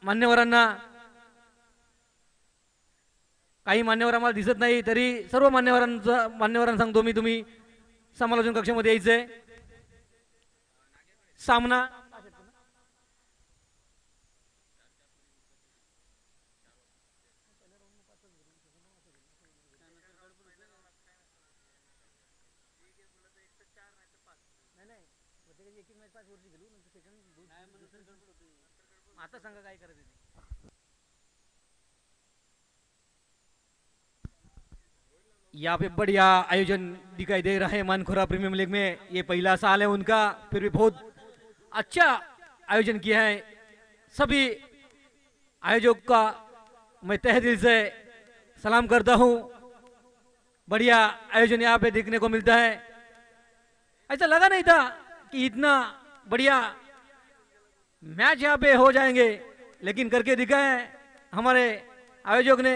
मान्यवरांना, काही मान्यवर आम्हाला दिसत नाही तरी सर्व मान्यवरांना सांगतो मी, तुम्ही समालोचन कक्षामध्ये यायचंय. सामना आता सांगा काय करायचं. यहाँ पे बढ़िया आयोजन दिखाई दे रहा है मानखोरा प्रीमियम लीग में. ये पहला साल है उनका, फिर भी बहुत अच्छा आयोजन किया है. सभी आयोजक का मैं तहे दिल से सलाम करता हूँ. बढ़िया आयोजन यहाँ पे देखने को मिलता है. ऐसा लगा नहीं था कि इतना बढ़िया मैच यहाँ पे हो जाएंगे, लेकिन करके दिखाए हमारे आयोजक ने.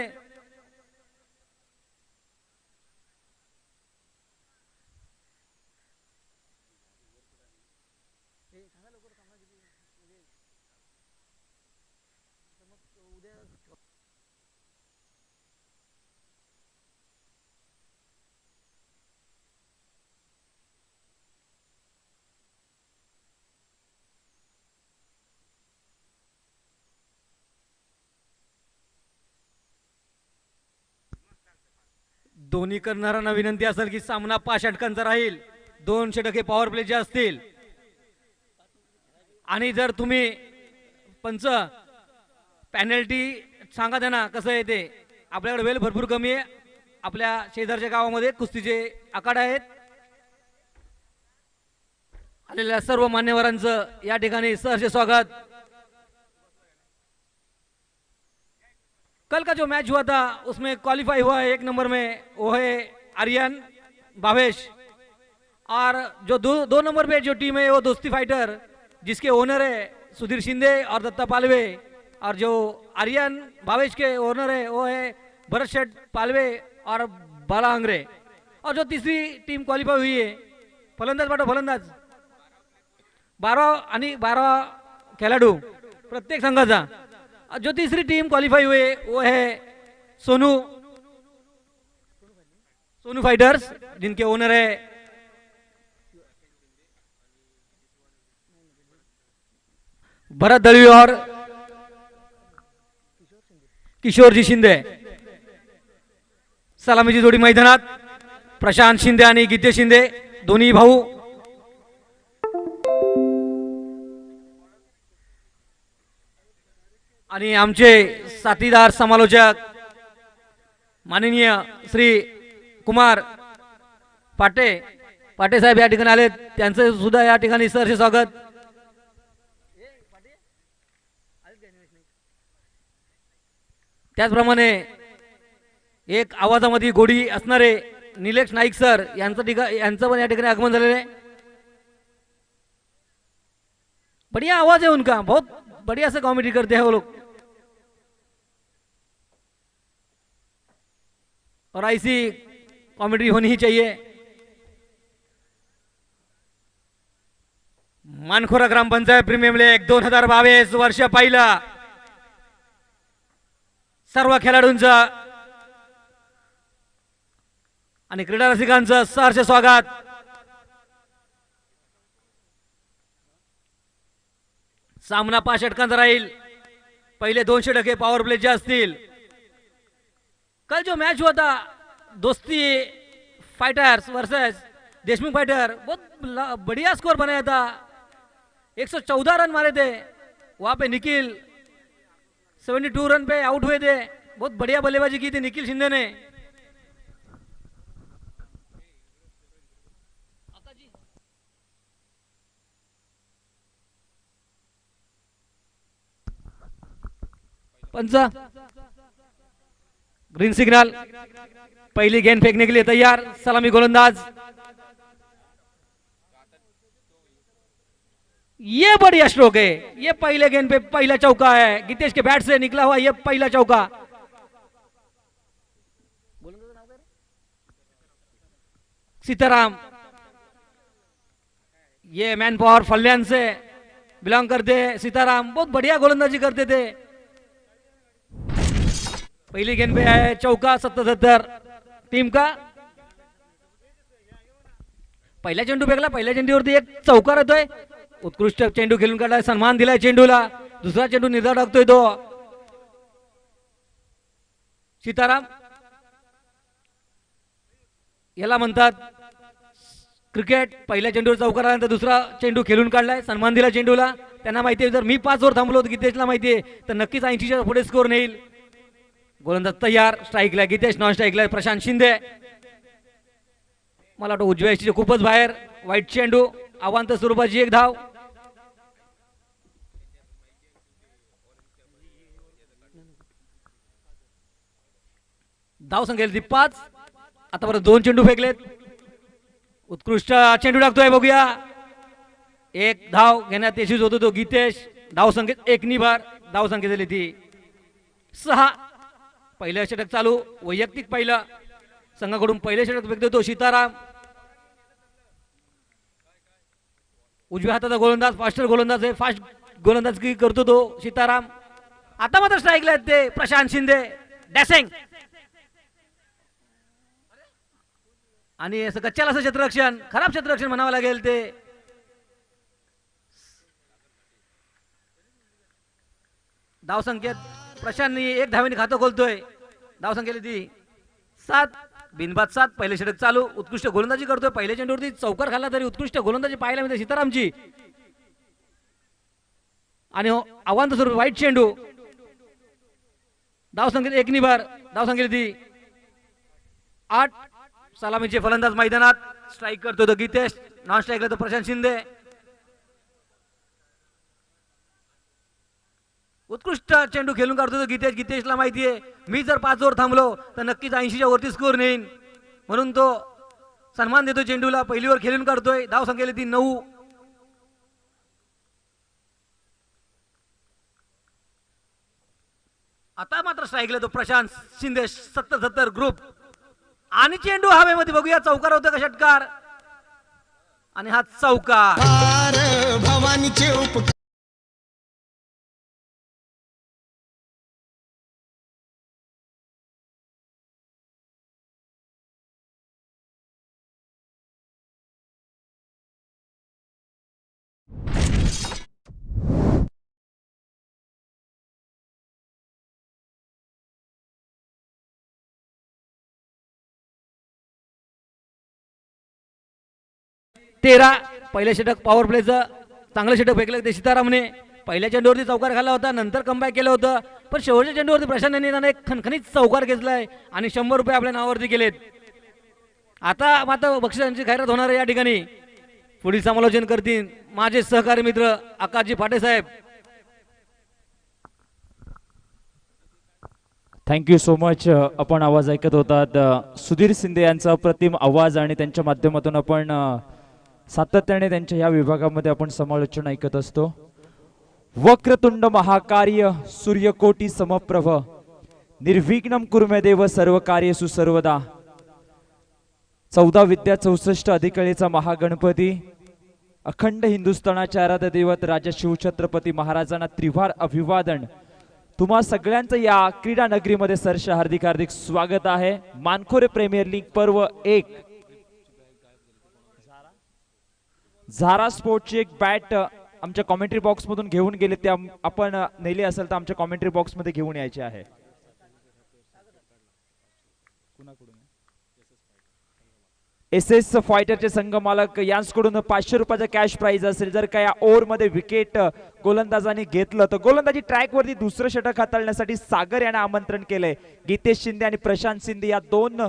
दोन्ही करणाऱ्यांना विनंती असेल की सामना 5 षटकांचा राहील. 2 षटके पॉवर प्लेचे असतील. आणि जर तुम्ही पंच पॅनल्टी सांगा त्यांना कसं आहे ते. आपल्याकडे वेळ भरपूर कमी आहे. आपल्या शेजारच्या गावामध्ये कुस्तीचे आखाडे आहेत. आलेल्या सर्व मान्यवरांचं या ठिकाणी सहर्ष स्वागत. कल का जो मैच हुआ था उसमें क्वालिफाई हुआ है 1 नंबर में, वो है आर्यन भावेश. और जो दो नंबर पे जो टीम है वो दोस्ती फाइटर, जिसके ओनर है सुधीर शिंदे और दत्ता पालवे. और जो आर्यन भावेश के ओनर है वो है भरत शेठ पालवे और बाला आंग्रे. और जो तीसरी टीम क्वालिफाई हुई है, फलंदाज पाठो फलंदाज 12 खेळाडू प्रत्येक संघाचा. जो तीसरी टीम क्वालिफाई हुए वो है सोनू फाइटर्स, जिनके ओनर है भरत दळवी और किशोरजी शिंदे. सलामीची जोडी मैदानात प्रशांत शिंदे आणि गीते शिंदे दोन्ही भाऊ. आणि आमचे साथीदार समालोचक माननीय श्री कुमार पाटे साहेब या ठिकाणी आले. त्यांचे सुद्धा या ठिकाणी सहर्ष स्वागत. त्याचप्रमाणे एक आवाजामध्ये गोडी असणारे निलेश नाईक सर यांचं पण या ठिकाणी आगमन झालेलं आहे. बढ़िया आवाज है उनका, बहुत बढ़िया से कॉमेडी करते हैं वो लोग. और ऐसी कॉमेडी होनी ही चाहिए. मानखोरा ग्रामपंचायत प्रीमियम लीग 2022 वर्ष पहिलं. सर्व खेळाडूंचं आणि क्रीडा रसिकांचं सहर्ष स्वागत. सामना 5 षटकांचा राहील. पहिले 2 षटके पॉवर प्लेचे असतील. कल जो मैच हुआ था दोस्ती फाइटर्स वर्सेस देशमुख फाइटर, बहुत बढ़िया स्कोर बनाया था. 114 रन मारे थे. वहां पे निखिल 72 रन पे आउट हुए थे. बहुत बढ़िया बल्लेबाजी की थी निखिल शिंदे ने. पंचा ग्रीन सिग्नल. पहली गेंद फेंकने के लिए तैयार सलामी गोलंदाज. ये बढ़िया स्ट्रोक है. ये पहले गेंद पे पहला चौका है. गीतेश के बैट से निकला हुआ ये पहला चौका. सीताराम ये मैन पावर फल्यान से बिलोंग करते हैं. सीताराम बहुत बढ़िया गोलंदाजी करते थे. पहली गेंद पे है चौका 77 टीम का। पहिला चेंडू फेकला, पहिल्या चेंडूवरती एक चौका राहतोय, उत्कृष्ट चेंडू खेळून काढलाय, सन्मान दिलाय चेंडूला। दुसरा चेंडू निर्धार टाकतोय तो सीताराम, याला म्हणतात क्रिकेट। पहिल्या चेंडूवर चौका आल्यानंतर दुसरा चेंडू खेळून काढलाय, सन्मान दिला चेंडूला। त्यांना माहिती आहे जर मी 5 ओव्हर थांबलो तर गीतेशला माहिती आहे तर नक्कीच 80च्या पुढे स्कोर नेईल। गोलंदाज तयार, स्ट्राईकला गीतेश, नॉन स्ट्राईकला प्रशांत शिंदे। मला वाटतं उजव्या यष्टीचे खूपच बाहेर, वाईट चेंडू, अवांत स्वरूपाची एक धाव। धाव संख्या 5, आतापर्यंत 2 चेंडू फेकलेत, उत्कृष्ट चेंडू टाकतोय, बघूया। एक धाव घेण्यात यशस्वी होतो तो गीतेश, धाव संख्येत 1 नि भर, धाव संख्या झाली ती 6। पहिलं षटक चालू, वैयक्तिक पहिलं संघाकडून पहिले षटक फेकतो तो सीताराम। उजव्या हाताचा गोलंदाज, फास्टर गोलंदाज आहे, फास्ट गोलंदाजगी करतो तो सीताराम। आता मात्र स्ट्राईकला आहेत ते प्रशांत शिंदे, डॅसिंग आणि असं कच्च्याला असं क्षेत्ररक्षण, खराब क्षेत्ररक्षण म्हणावं लागेल ते। धाव संख्येत प्रशांतनी 1 धावेने खातं खोलतोय, धाव संख्येला ती 7, बिनबाद 7। पहिले षटक चालू, उत्कृष्ट गोलंदाजी करतोय, पहिल्या चेंडूवरती चौकार खाल्ला तरी उत्कृष्ट गोलंदाजी पाहायला मिळते सीतारामची। आणि अवांत स्वरूप वाईट चेंडू, धाव संख्येत 1 नि भर, धाव संख्येला ती 8। सलामीचे फलंदाज मैदानात, स्ट्राईक करतो तो गीतेश, नॉन स्ट्राईकला तो प्रशांत शिंदे। उत्कृष्ट चेंडू खेळून काढतो तो गीतेश, गीतेशला माहिती आहे मी जर 5 ओव्हर थांबलो तर नक्कीच 80च्या वरती स्कोर नेईन, म्हणून तो सन्मान देतो चेंडूला, पहिली ओव्हर खेळून काढतोय, धाव संख्येला ती 9। आता मात्र स्ट्राईकला तो प्रशांत शिंदे, 70 ग्रुप, आणि चेंडू हवेमध्ये, बघूया चौकार होतो का षटकार, आणि हा चौकार। भवानीचे उप 13। पहिलं षटक पॉवर प्लेचं चांगलं षटक फेकलं ते सीतारामने, पहिल्या चेंडूवरती चौकार खाल्ला होता, नंतर कमबॅक केलं होतं, पण शेवटच्या चेंडूवरती प्रशांत यांनी एक खणखणीत चौकार घेतलाय आणि 100 रुपये आपल्या नावावरती केलेत। आता मात्र बक्षिसांची खैरात होणार आहे या ठिकाणी। पुढील समालोचन करतील माझे सहकारी मित्र आकाशजी फाटे साहेब। Thank you so much. आपण आवाज ऐकत होतात सुधीर शिंदे यांचा अप्रतिम आवाज, आणि त्यांच्या माध्यमातून आपण सातत्याने त्यांच्या या विभागामध्ये आपण समालोचन ऐकत असतो। वक्रतुंड महाकार्य सूर्यकोटी समप्रभ निर्विघ्नं कुरु देव सर्व कार्येषु सर्वदा। 14 विद्या 64 अधिकळेचा महागणपती, अखंड हिंदुस्थानाचे आराध्य दैवत राजा शिवछत्रपती महाराजांना त्रिवार अभिवादन। तुम्हा सगळ्यांचं या क्रीडा नगरीमध्ये सरसे हार्दिक हार्दिक स्वागत आहे। मानखोरे प्रीमियर लीग पर्व 1 झारा स्पोर्टची एक बॅट आमच्या कॉमेंट्री बॉक्स मधून घेऊन गेले, ते आपण नेले असेल तर आमच्या कॉमेंट्री बॉक्स मध्ये घेऊन यायचे आहे। एसएस फायटरचे संघ मालक यांच्याकडून 500 रुपयाचा कॅश प्राइज असेल जर का या ओव्हर मध्ये विकेट गोलंदाजाने घेतलं तर। गोलंदाजी ट्रॅक वरती दुसरं षटक हाताळण्यासाठी सागर यांना आमंत्रण केलंय। गीतेश शिंदे आणि प्रशांत शिंदे या दोन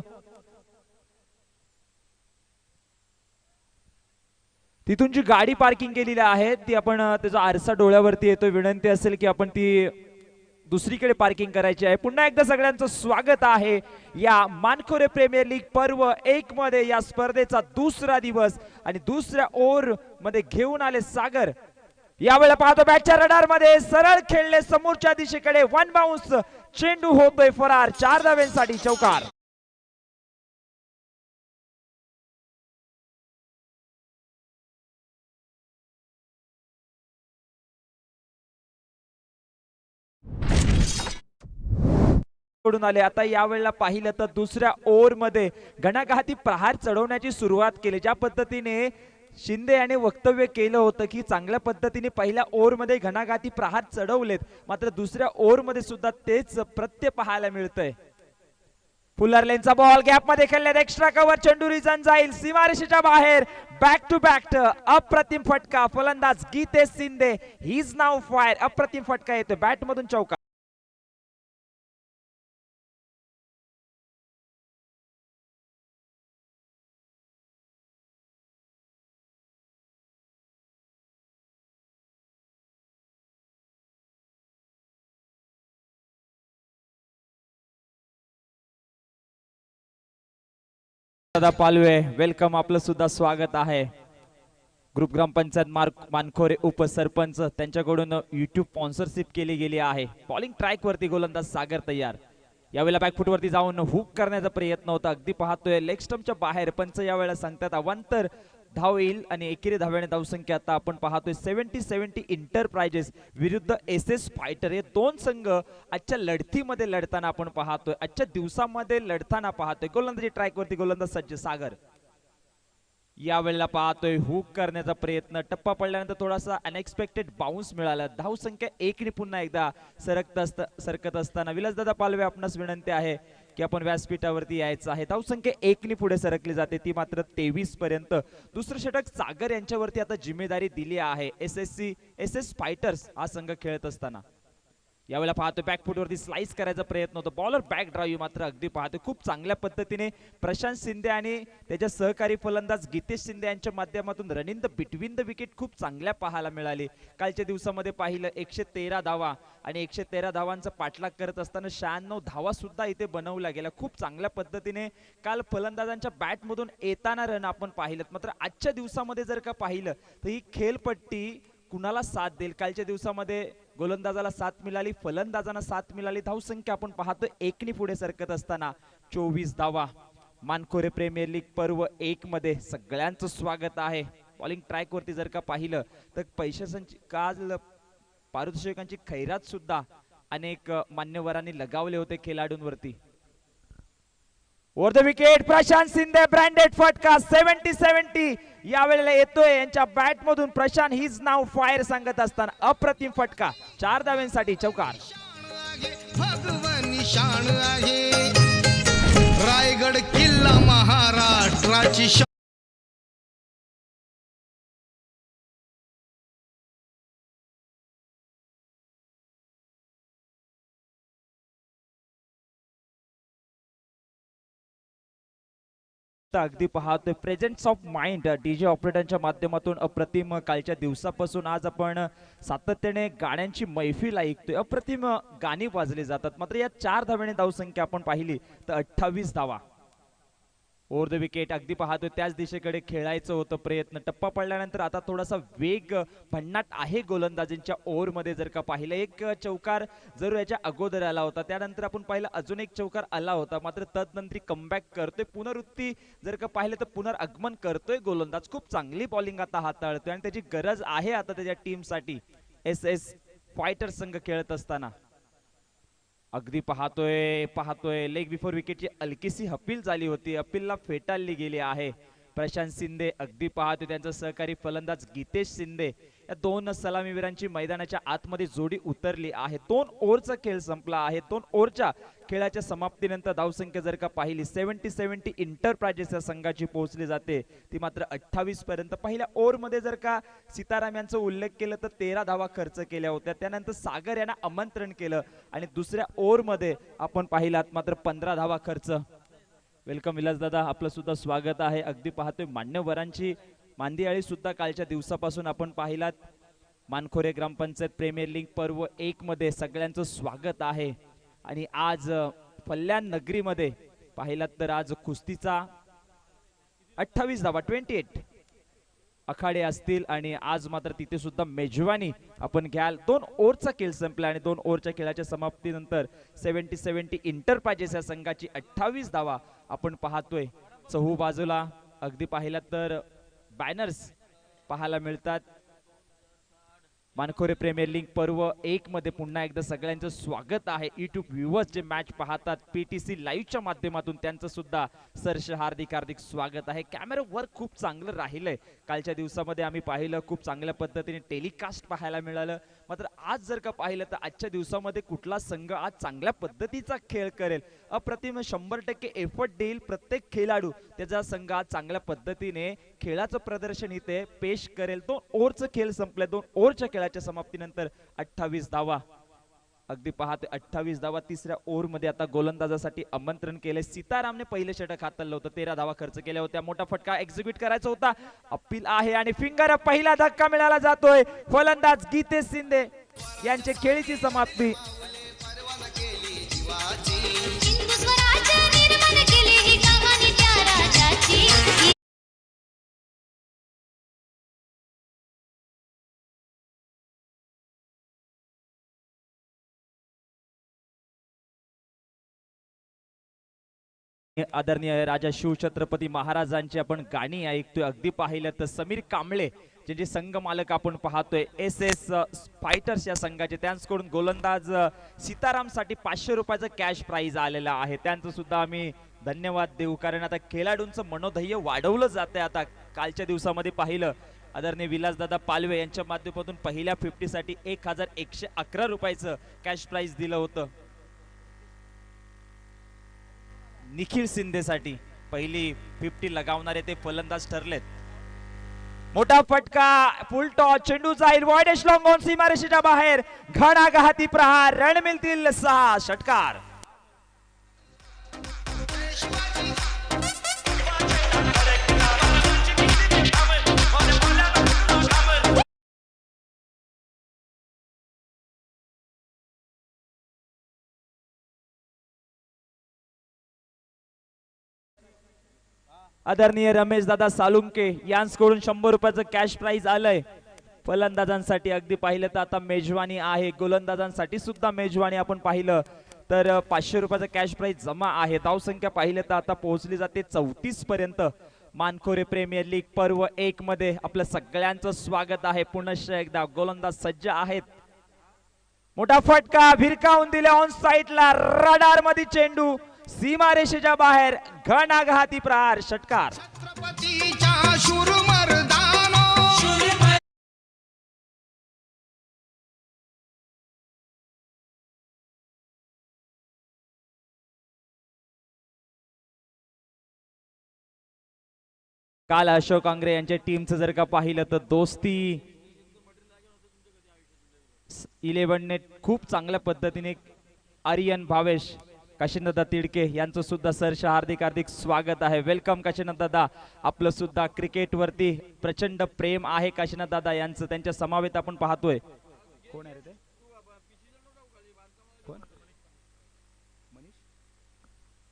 तिथून जी गाडी पार्किंग केलेली आहे ती आपण त्याचा आरसा डोळ्यावरती येतोय, विनंती असेल की आपण ती दुसरीकडे पार्किंग करायची आहे। पुन्हा एकदा सगळ्यांचं स्वागत आहे या मानखोरे प्रीमियर लीग पर्व 1 मध्ये। या स्पर्धेचा दुसरा दिवस आणि दुसऱ्या ओव्हर मध्ये घेऊन आले सागर। यावेळेला पाहतो बॅटच्या रडार मध्ये सरळ खेळले समोरच्या दिशेकडे, 1 बाउन्स, चेंडू होतोय फरार, 4 धावांसाठी चौकार। कडून आले. आता यावेळेला पाहिलं तर दुसऱ्या ओव्हर मध्ये घणाघाती प्रहार चढवण्याची सुरुवात केली. ज्या पद्धतीने शिंदे याने वक्तव्य केलं होतं की चांगल्या पद्धतीने पहिल्या ओव्हर मध्ये घणाघाती प्रहार चढवलेत, मात्र दुसऱ्या ओव्हर मध्ये सुद्धा तेच प्रत्य पाहायला मिळतंय. फुलरलेनचा बॉल गॅप मध्ये खेळण्यात एक्स्ट्रा कव्हर, चेंडू रिजन जाईल सीमारेषेच्या बाहेर. बॅक टू बॅक अप्रतिम फटका. फलंदाज Gitesh Shinde he is now fire. अप्रतिम फटका येतो बॅट मधून चौका. दादा पालवे वेलकम, आपलं सुद्धा स्वागत आहे. ग्रुप ग्रामपंचायत मानखोरे उपसरपंच त्यांच्याकडून युट्यूब स्पॉन्सरशिप केली गेली आहे. बॉलिंग ट्रॅक वरती गोलंदाज सागर तयार. यावेळेला बॅकफुट वरती जाऊन हुक करण्याचा प्रयत्न होता. अगदी पाहतोय लेग स्टंपच्या बाहेर. पंच यावेळेला सांगतात अवांतर धाव येईल आणि एकेरी धाव्याने धावसंख्या आता आपण पाहतोय 70-70 इंटरप्राइजेस विरुद्ध एसएस फायटर. हे दोन संघ आजच्या लढतीमध्ये लढताना आपण पाहतोय, आजच्या दिवसामध्ये लढताना पाहतोय. गोलंदाजी ट्रॅक वरती गोलंदाज सज्ज सागर. यावेळेला पाहतोय हुक करण्याचा प्रयत्न. टप्पा पडल्यानंतर थोडासा अनएक्सपेक्टेड बाउन्स मिळाला. धावसंख्या एकने पुन्हा एकदा सरकत असताना विलासदादा पालवे आपणास विनंती आहे की आपण व्यासपीठावरती यायचं आहे. धावसंख्या एकने पुढे सरकली जाते, ती मात्र 23 पर्यंत. दुसरं षटक सागर यांच्यावरती आता जिम्मेदारी दिली आहे. एसएस फायटर्स हा संघ खेळत असताना यावेळेला पाहतो बॅकफुट वरती स्लाइस करायचा प्रयत्न होतो. बॉलर बॅक ड्राईव्ह मात्र अगदी पाहतो खूप चांगल्या पद्धतीने प्रशांत शिंदे आणि त्याच्या सहकारी फलंदाज गीतेश शिंदे यांच्या माध्यमातून running the between the wicket खूप चांगल्या पाहायला मिळाली. कालच्या दिवसामध्ये पाहिलं 113 धावा आणि 113 धावांचा पाठलाग करत असताना 96 धावा सुद्धा इथे बनवल्या गेल्या. खूप चांगल्या पद्धतीने काल फलंदाजांच्या बॅटमधून येताना रन आपण पाहिलं. मात्र आजच्या दिवसामध्ये जर का पाहिलं तर ही खेळपट्टी कुणाला साथ देईल. कालच्या दिवसामध्ये गोलंदाजाला साथ मिळाली, फलंदाजांना साथ मिळाली. धावसंख्या आपण पाहतो एकने पुढे सरकत असताना 24 धावा. मानखोरे प्रीमियर लीग पर्व 1 मध्ये सगळ्यांचं स्वागत आहे. बॉलिंग ट्रॅक वरती जर का पाहिलं तर पैशांची काल पारितोषिकांची खैरात सुद्धा अनेक मान्यवरांनी लगावले होते खेळाडूंवरती. Over the wicket Prashant Shinde branded फटका 70-70 यावेळेला येतोय यांच्या बॅट मधून. Prashant he is now fire सांगत असताना अप्रतिम फटका 4 धाव्यांसाठी चौकार. भगवानी शान आहे रायगड किल्ला महाराष्ट्राची. अगदी पाहतोय प्रेझेंट्स ऑफ माइंड डीजे ऑपरेटरच्या माध्यमातून अप्रतिम कालच्या दिवसापासून आज आपण सातत्याने गाण्यांची मैफिल ऐकतोय. अप्रतिम गाणी वाजली जातात. मात्र या 4 धाव्याने धावसंख्या आपण पाहिली तर 28 धावा. ओव्हर द विकेट अगदी पाहतोय त्याच दिशेकडे खेळायचं होतं प्रयत्न. टप्पा पडल्यानंतर आता थोडासा वेग भन्नाट आहे गोलंदाजींच्या ओव्हर मध्ये. जर का पाहिलं एक चौकार जरूर याच्या अगोदर आला होता, त्यानंतर आपण पाहिलं अजून एक चौकार आला होता. मात्र तदनंतर कमबॅक करतोय, पुनरुत्ती जर का पाहिलं तर पुनरागमन करतोय गोलंदाज. खूप चांगली बॉलिंग आता हाताळतोय आणि त्याची गरज आहे आता त्याच्या टीमसाठी. एसएस फायटर संघ खेळत असताना अगदी पाहतोय लेग बिफोर विकेटची हलकीशी अपील झाली होती, अपीलला फेटाळली गेली आहे. प्रशांत शिंदे अगदी पाहतोय त्यांचा सहकारी फलंदाज गीतेश शिंदे या दोन सलामीवीरांची मैदानाच्या आतमध्ये जोडी उतरली आहे. 2 ओव्हरचा खेळ संपला आहे. 2 ओव्हरच्या खेळाच्या समाप्तीनंतर धावसंख्या जर का पाहिली 70-70 इंटरप्राइजेस या संघाची पोहोचली जाते, ती मात्र 28 पर्यंत. पहिल्या ओव्हर मध्ये जर का सीताराम यांचा उल्लेख केला तर 13 धावा खर्च केल्या होत्या. त्यानंतर सागर यांना आमंत्रण केलं आणि दुसऱ्या ओव्हर मध्ये आपण पाहिलात मात्र 15 धावा खर्च. वेलकम विलासदादा, आपलं सुद्धा स्वागत आहे. अगदी पाहतोय मान्यवरांची मांदियाळी सुद्धा कालच्या दिवसापासून आपण पाहिलात. मानखोरे ग्रामपंचायत प्रीमियर लीग पर्व 1 मध्ये सगळ्यांचं स्वागत आहे. आणि आज फल्याण नगरीमध्ये पाहिलात तर आज कुस्तीचा 28 धावा 28 आखाडे असतील आणि आज मात्र तिथे सुद्धा मेजवानी आपण घ्याल. 2 ओव्हरचा खेळ संपला आणि 2 ओव्हरच्या खेळाच्या समाप्तीनंतर 70-70 इंटरप्राइजेस या संघाची 28 धावा आपण पाहतोय. चहू बाजूला अगदी पाहिलात तर बॅनर्स पाहायला मिळतात. मानखोरे प्रीमियर लीग पर्व 1 मध्ये पुन्हा एकदा सगळ्यांचं स्वागत आहे. यूट्यूब व्ह्यूअर्स जे मॅच पाहतात पीटीसी लाईव्हच्या माध्यमातून त्यांचं सुद्धा सरस हार्दिक हार्दिक स्वागत आहे. कॅमेरा वर्क खूप चांगलं राहिलंय. कालच्या दिवसामध्ये आम्ही पाहिलं खूप चांगल्या पद्धतीने टेलिकास्ट पाहायला मिळालं. मात्र आज जर का पाहिलं तर आजच्या दिवसामध्ये कुठला संघ आज चांगल्या पद्धतीचा खेळ करेल, अप्रतिम 100% एफर्ट देईल प्रत्येक खेळाडू, त्याचा संघ आज चांगल्या पद्धतीने खेळाचं प्रदर्शन इथे पेश करेल. 2 ओव्हरचा खेळ संपलाय. 2 ओव्हरच्या खेळाच्या समाप्तीनंतर 28 धावा. अगदी पाहते 28 धावा. तिसऱ्या ओव्हर मध्ये आता गोलंदाजासाठी आमंत्रण केले. सीतारामने पहिले षटक हाताळलं होतं. 13 धावा खर्च केल्या होत्या. मोठा फटका एक्झिक्यूट करायचा होता. अपील आहे आणि फिंगर पहिला धक्का मिळाला जातोय. फलंदाज गीतेश शिंदे यांचे खेळीची समाप्ती. आदरणीय राजा शिवछत्रपती महाराजांची आपण गाणी ऐकतोय. अगदी पाहिलं तर समीर कांबळे जे संघ मालक आपण पाहतोय एस एस फायटर्स या संघाचे, त्यांच्याकडून गोलंदाज सीतारामसाठी 500 रुपयाचं कॅश प्राइज आलेला आहे. त्यांचं सुद्धा आम्ही धन्यवाद देऊ, कारण आता खेळाडूंचं मनोधैर्य वाढवलं जाते. आता कालच्या दिवसामध्ये पाहिलं आदरणीय विलासदादा पालवे यांच्या माध्यमातून पहिल्या 50 साठी 1111 रुपयाचं कॅश प्राइज दिलं होतं. निखिल शिंदेसाठी पहिली 50 लगावणारे ते फलंदाज ठरलेत. मोठा फटका, फुल टॉस, चेंडू जाईल वाईड लॉंग ऑन सीमारेषेच्या बाहेर. घणाघाती प्रहार, रन मिळतील 6. षटकार. आदरणीय रमेश दादा सालुंके यांच्याकडून 100 रुपयाचं कॅश प्राइज आलंय फलंदाजांसाठी. अगदी पाहिलं तर आता मेजवानी आहे. गोलंदाजांसाठी सुद्धा मेजवानी आपण पाहिलं तर 500 रुपयाचं कॅश प्राइज जमा आहे. धावसंख्या पाहिलं तर आता पोहोचली जाते 34 पर्यंत. मानखोरे प्रीमियर लीग पर्व 1 मध्ये आपलं सगळ्यांचं स्वागत आहे. पुनश्च एकदा गोलंदाज सज्ज आहेत. मोठा फटका भिरकावून दिला ऑन साइडला. रडार मध्ये चेंडू सीमारेषेच्या बाहेर. घणाघाती प्रहार. षटकार. छत्रपतीच्या शूरमर्दानो काल अशोक आंग्रे यांच्या टीमचं जर का पाहिलं तर दोस्ती 11 ने खूप चांगल्या पद्धतीने आर्यन भावेश, काशीनाथ तिडके यांचं सुद्धा सरस हार्दिक हार्दिक स्वागत आहे. वेलकम काशीनाथ दादा. आपलं सुद्धा क्रिकेट वरती प्रचंड प्रेम आहे काशीनाथ दादा यांचं. त्यांच्या समावेत आपण पाहतोय. कोण आहे रे ते?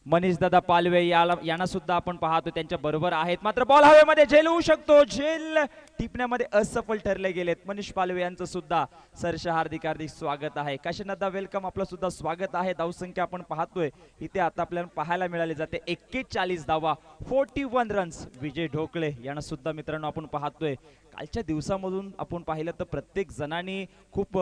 मनीष दादा पालवे यांना सुद्धा आपण पाहतो त्यांच्या बरोबर आहेत. मात्र बॉल हवेमध्ये झेल होऊ शकतो. झेल टिपण्यामध्ये असफल ठरले गेलेत. मनीष पालवे यांचं सुद्धा सरस हार्दिक हार्दिक स्वागत आहे. काशीनाथ दादा वेलकम. आपलं सुद्धा स्वागत आहे. धावसंख्या आपण पाहतोय इथे आता आपल्याला पाहायला मिळाली जाते 41 धावा, 41 रन्स. विजय ढोकळे यांना सुद्धा मित्रांनो आपण पाहतोय. कालच्या दिवसामधून आपण पाहिलं तर प्रत्येक जणांनी खूप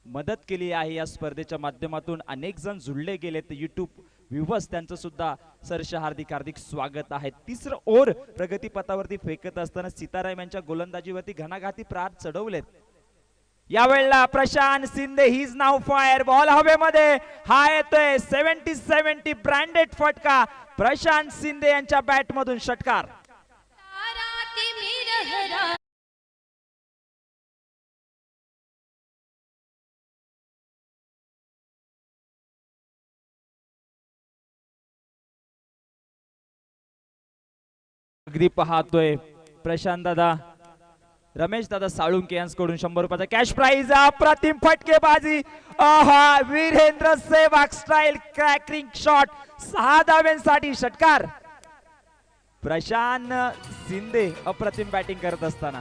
मदत केली आहे या स्पर्धेच्या माध्यमातून. अनेक जण जुळले गेलेत. यूट्यूब व्ह्यूअर्स त्यांचं सुद्धा सरस हार्दिक हार्दिक स्वागत आहे. तिसरं ओव्हर प्रगतीपथावरती फेकत असताना सीताराम यांच्या गोलंदाजीवरती घणाघाती प्रहार चढवलेत. यावेळेला Prashant Shinde he is now fire. Ball हवेमध्ये हा येतोय 70-70 ब्रँडेड फटका प्रशांत शिंदे यांच्या बॅट मधून. षटकार. अगदी पाहतोय प्रशांत दादा, रमेश दादा साळुंके यांच्याकडून 100 रुपयाचा कॅश प्राइज. अप्रतिम फटकेबाजी. Virender Sehwag style cracking shot. 6 धाव्यांसाठी. षटकार. प्रशांत शिंदे अप्रतिम बॅटिंग करत असताना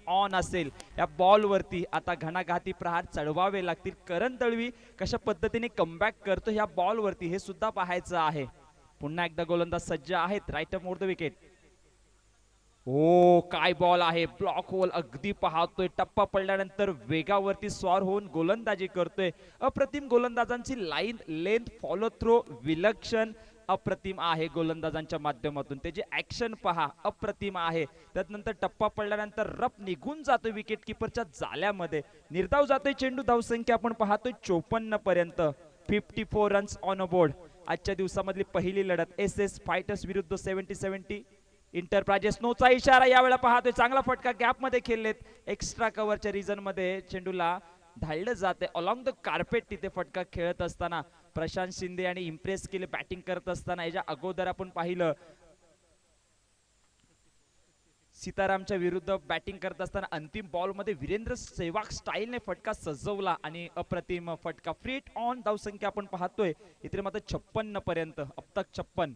ऑन असेल. या बॉलवरती आता घणाघाती प्रहार चढवावे लागतील. करण दळवी कशा पद्धतीने कमबॅक करतो ह्या बॉलवरती हे सुद्धा पाहायचं आहे. पुन्हा एकदा गोलंदाज सज्ज आहेत. Right up more the wicket. ओ काय बॉल आहे. ब्लॉक होल अगदी पाहतोय. टप्पा पडल्यानंतर वेगावरती स्वार होऊन गोलंदाजी करतोय. अप्रतिम गोलंदाजांची लाईन लेंथ फॉलो थ्रो विलक्षण अप्रतिम आहे गोलंदाजांच्या माध्यमातून. त्याची ऍक्शन पहा अप्रतिम आहे. त्यानंतर टप्पा पडल्यानंतर रफ निघून जातोय विकेट किपरच्या जाल्यामध्ये. निर्धाव जातोय चेंडू. धावसंख्या आपण पाहतोय 54 पर्यंत. 54 रन्स ऑन अ बोर्ड. आजच्या दिवसामधली पहिली लढत एस एस फायटर्स विरुद्ध 70-70 इंटरप्राइजेस. नोचा इशारा यावेळेला पाहतोय. चांगला फटका गॅप मध्ये खेळलेत. एक्स्ट्रा कव्हरच्या रिजन मध्ये चेंडूला धाडलं जाते अलॉंग द कार्पेट. तिथे फटका खेळत असताना प्रशांत शिंदे यांनी इम्प्रेस केले बॅटिंग करत असताना. याच्या अगोदर आपण पाहिलं सीतारामच्या विरुद्ध बॅटिंग करत असताना अंतिम बॉल मध्ये वीरेंद्र सेहवाग स्टाईलने फटका सजवला आणि अप्रतिम फटका. फ्रीट ऑन धावसंख्या आपण पाहतोय इथे मात्र 56 पर्यंत. अब तक 56.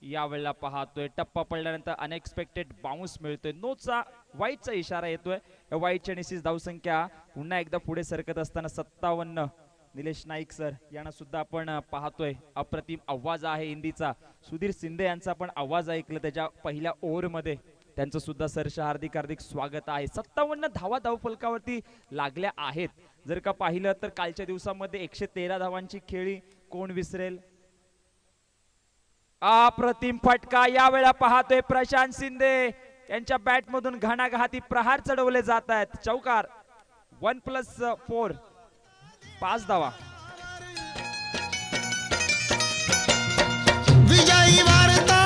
यावेळेला पाहतोय टप्पा पडल्यानंतर अनएक्सपेक्टेड बाउन्स मिळतोय. नोचा वाईटचा इशारा येतोय. वाईटच्या निश्चित धावसंख्या पुन्हा एकदा पुढे सरकत असताना 57. निलेश नाईक सर यांना सुद्धा आपण पाहतोय. अप्रतिम आवाज आहे हिंदीचा. सुधीर शिंदे यांचा आपण आवाज ऐकलं त्याच्या पहिल्या ओव्हर मध्ये. त्यांचं सुद्धा सरचे हार्दिक हार्दिक स्वागत आहे. 57 धावा धावफलकावरती लागल्या आहेत. जर का पाहिलं तर कालच्या दिवसामध्ये 113 धावांची खेळी कोण विसरेल. अप्रतिम फटका. यावेळा पाहतोय प्रशांत शिंदे यांच्या बॅट मधून घणाघाती प्रहार चढवले जात आहेत. चौकार. 1+4 5 धावा. विजयी वार्ता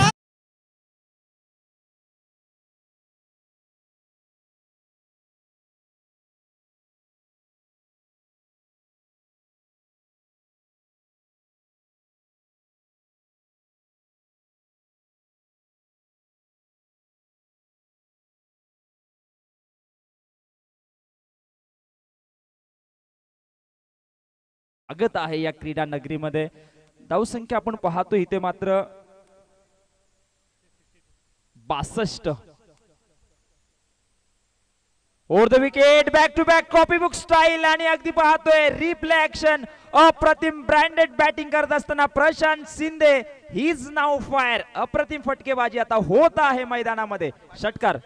स्वागत आहे या क्रीडा नगरीमध्ये. धावसंख्या आपण पाहतो इथे मात्र 62. Over the wicket. Back to back copy book style आणि अगदी पाहतोय रिप्ले ऍक्शन. अप्रतिम ब्रँडेड बॅटिंग करत असताना Prashant Shinde he is now fire. अप्रतिम फटकेबाजी आता होत आहे मैदानामध्ये. षटकार.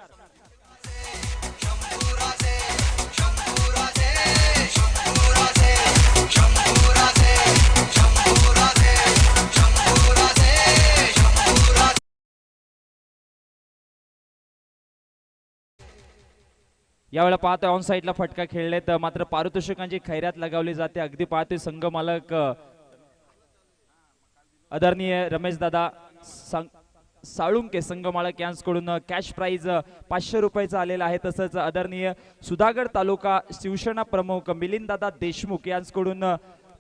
यावेळेला पाहतोय ऑन साईडला फटका खेळलेत मात्र पारितोषिकांची खैरात लगावली जाते. अगदी पाहतोय संघ मालक आदरणीय रमेश दादा साळुंके संघ मालक यांच्याकडून कॅश प्राइज 500 रुपयाचा आलेला आहे. तसंच आदरणीय सुधागड तालुका शिवसेना प्रमुख मिलिंद दादा देशमुख यांच्याकडून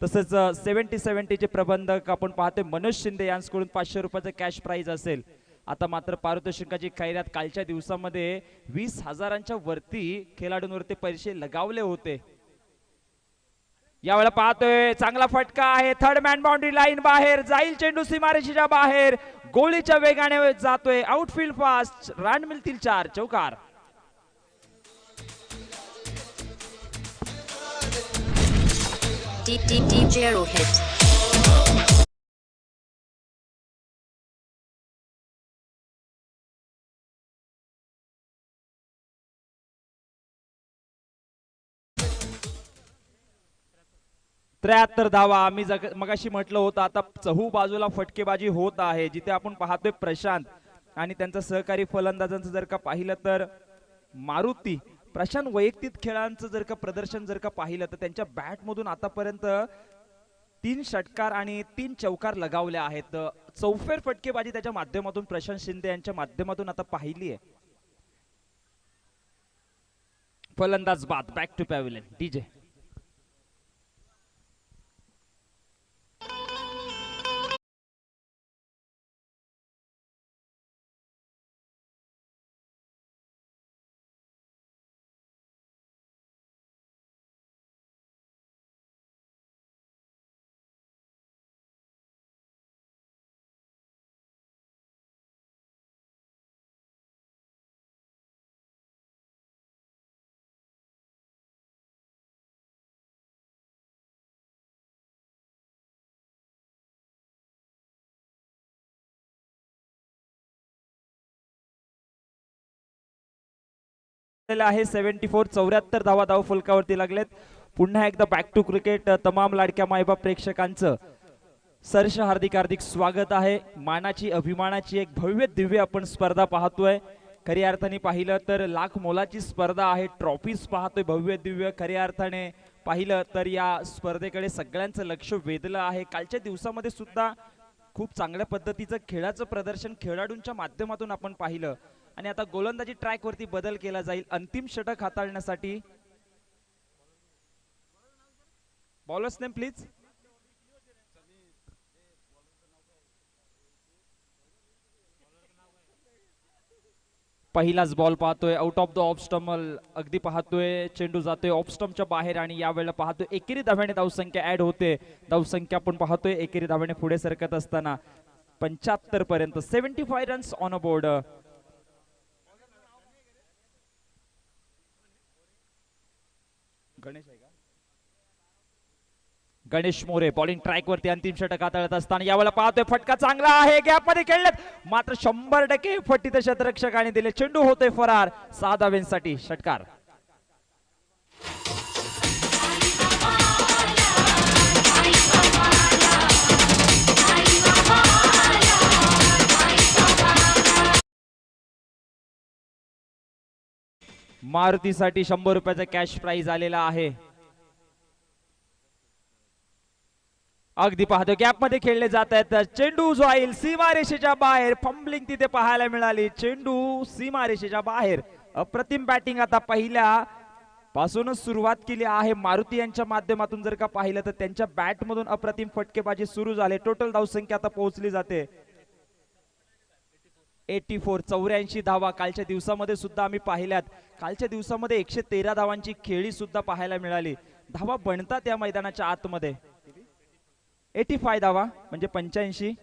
तसंच 70-70 चे प्रबंधक आपण पाहतोय मनोज शिंदे यांच्याकडून 500 रुपयाचा कॅश प्राइज असेल. आता मात्र पारितोषिकाची खैरात कालच्या दिवसामध्ये 20,000च्या वरती खेळाडूंवरती पैसे लगावले होते. यावेळेला पाहतोय चांगला फटका आहे. थर्ड मॅन बाउंड्री लाईन बाहेर जाईल चेंडू सीमारेषेच्या बाहेर. गोळीच्या वेगाने जातोय. Outfield fast. रन मिळतील 4. चौकार. DJ Rohit. त्र्याहत्तर धावा. आम्ही मगाशी म्हटलं होतं आता चहू बाजूला फटकेबाजी होत आहे. जिथे आपण पाहतोय प्रशांत आणि त्यांचा सहकारी फलंदाजांचं जर का पाहिलं तर मारुती. प्रशांत वैयक्तिक खेळांचं जर का प्रदर्शन जर का पाहिलं तर त्यांच्या बॅट मधून आतापर्यंत 3 षटकार आणि 3 चौकार लगावले आहेत. चौफेर फटकेबाजी त्याच्या माध्यमातून प्रशांत शिंदे यांच्या माध्यमातून आता पाहिली आहे. फलंदाज बाद. Back to pavilion. डीजे. आहे 74 74 धावा धाव फलकावरती लागलेत. पुन्हा एकदा बॅक टू क्रिकेट तमाम लाडक्या मायबाप प्रेक्षकांचं सरस हार्दिक हार्दिक स्वागत आहे. मानाची अभिमानाची एक भव्य दिव्य आपण स्पर्धा पाहतोय. खऱ्या अर्थाने पाहिलं तर लाख मोलाची स्पर्धा आहे. ट्रॉफीज पाहतोय भव्य दिव्य. खऱ्या अर्थाने पाहिलं तर या स्पर्धेकडे सगळ्यांचं लक्ष वेधलं आहे. कालच्या दिवसामध्ये सुद्धा खूप चांगल्या पद्धतीचं खेळाचं प्रदर्शन खेळाडूंच्या माध्यमातून आपण पाहिलं. आणि आता गोलंदाजी ट्रॅक वरती बदल केला जाईल अंतिम षटक हाताळण्यासाठी. Bowlers name please. पहिलाच बॉल पाहतोय out of the of stumble. अगदी पाहतोय चेंडू जातोय ऑफ स्टंपच्या बाहेर आणि यावेळेला पाहतोय एकेरी धाव्याने धावसंख्या ऍड होते. धावसंख्या आपण पाहतोय एकेरी धाव्याने पुढे सरकत असताना 75 पर्यंत 75 runs on a board. Ganesh More bowling track वरती अंतिम षटक हाताळत असताना यावेळेला पाहतोय फटका चांगला आहे. गॅप मध्ये खेळलेत मात्र 100% फटीत क्षेत्ररक्षकाने दिले. चेंडू होतोय फरार. 6 धावांसाठी षटकार. मारुतीसाठी 100 रुपयाचा कॅश प्राइज आलेला आहे. अगदी पाहतो गॅप मध्ये खेळले जात आहेत. चेंडू जाईल सीमारेषेच्या बाहेर. फंबलिंग तिथे पाहायला मिळाली. चेंडू सीमारेषेच्या बाहेर. अप्रतिम बॅटिंग आता पहिल्या पासूनच सुरुवात केली आहे मारुती यांच्या माध्यमातून. जर का पाहिलं तर त्यांच्या बॅट मधून अप्रतिम फटकेबाजी सुरू झाले. टोटल धावसंख्या आता पोहोचली जाते 84 84 धावा. कालच्या दिवसामध्ये सुद्धा आम्ही पाहिल्यात. कालच्या दिवसामध्ये 113 धावांची खेळी सुद्धा पाहायला मिळाली. धावा बनतात या मैदानाच्या आतमध्ये. 85 धावा म्हणजे 85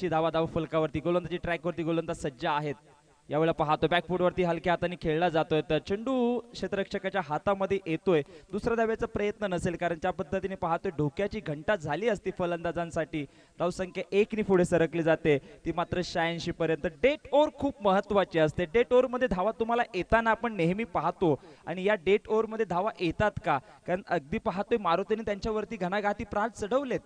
धावा धाव फलकावरती. गोलंदाजी ट्रॅक वरती गोलंदाज सज्ज आहेत. यावेळेला पाहतो बॅकफूट वरती हलक्या हाताने खेळला जातोय. तर चेंडू क्षेत्ररक्षकाच्या हातामध्ये येतोय. दुसऱ्या धाव्याचा प्रयत्न नसेल कारण त्या पद्धतीने पाहतोय ढोक्याची घंटा झाली असती फलंदाजांसाठी. धावसंख्या 1 ने पुढे सरकली जाते ती मात्र 86 पर्यंत. डेट ओव्हर खूप महत्वाची असते. डेट ओव्हर मध्ये धावा तुम्हाला येताना आपण नेहमी पाहतो आणि या डेट ओव्हर मध्ये धावा येतात का कारण अगदी पाहतोय मारुतीने त्यांच्यावरती घणाघाती प्रहार चढवलेत.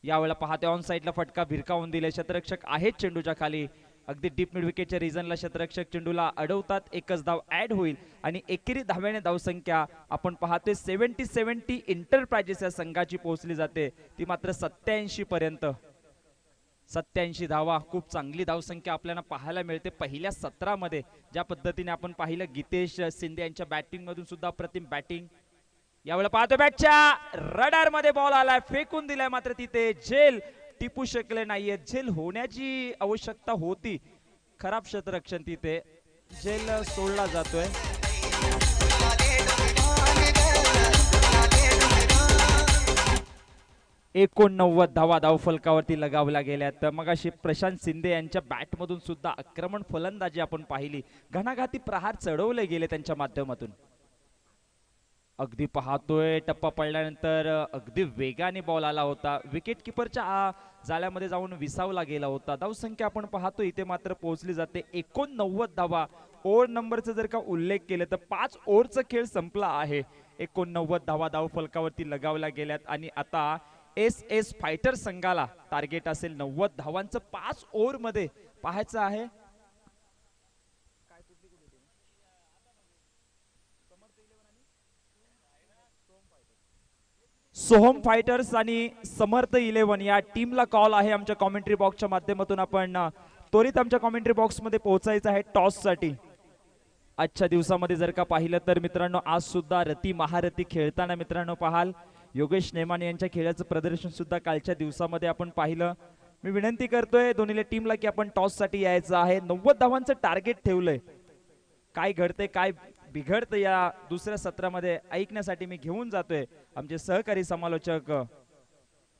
यावेळेला पाहतोय ऑन साइडला फटका भिरकावून दिले. क्षेत्ररक्षक आहेत चेंडूच्या खाली. अगदी डीप मिड विकेटच्या रिजनला क्षेत्ररक्षक चेंडूला अडवतात. एकच धाव ऍड होईल आणि एकेरी धाव्याने धावसंख्या आपण पाहतोय 70 एंटरप्राइजेस या संघाची पोहोचली जाते ती मात्र 87 पर्यंत. 87 धावा खूप चांगली धावसंख्या आपल्याला पाहायला मिळते पहिल्या सत्रामध्ये. ज्या पद्धतीने आपण पाहिलं गीतेश शिंदे यांच्या बॅटिंग मधून सुद्धा अप्रतिम बॅटिंग. यावेळेला पाहतो बॅटच्या रडार मध्ये बॉल आलाय. फेकून दिलाय मात्र तिथे झेल टिपू शकले नाहीये. झेल होण्याची आवश्यकता होती. खराब क्षेत्ररक्षण तिथे. झेल सोडला जातोय. एकोणनव्वद धावा धाव फलकावरती लगावल्या गेल्या. तर मग अशी प्रशांत शिंदे यांच्या बॅट मधून सुद्धा आक्रमण फलंदाजी आपण पाहिली. घणाघाती प्रहार चढवले गेले त्यांच्या माध्यमातून. अगदी पाहतोय टप्पा पडल्यानंतर अगदी वेगाने बॉल आला होता. विकेट किपरच्या जाळ्यामध्ये जाऊन विसावला गेला होता. धावसंख्या आपण पाहतो इथे मात्र पोहोचली जाते 89 धावा. ओव्हर नंबरचा जर का उल्लेख केला तर 5 ओव्हरचा खेळ संपला आहे. 89 धावा धाव फलकावरती लगावल्या गेल्यात आणि आता एस फायटर संघाला टार्गेट असेल 90 धावांचं 5 ओव्हर मध्ये पाहायचं आहे. सोहम फायटर्स आणि समर्थ 11 या टीमला कॉल आहे आमच्या कॉमेंट्री बॉक्सच्या माध्यमातून. आपण त्वरित आमच्या कॉमेंट्री बॉक्स मध्ये पोहोचायचं आहे टॉस साठी. आजच्या दिवसामध्ये जर का पाहिलं तर मित्रांनो आज सुद्धा रती महारथी खेळताना मित्रांनो पाहाल. योगेश नेमाने यांच्या खेळाचं प्रदर्शन सुद्धा कालच्या दिवसामध्ये आपण पाहिलं. मी विनंती करतोय दोन्ही टीमला की आपण टॉस साठी यायचं आहे. 90 धावांचं टार्गेट ठेवलंय. काय घडतंय काय बिघडतं या दुसऱ्या सत्रामध्ये ऐकण्यासाठी मी घेऊन जातोय आमचे सहकारी समालोचक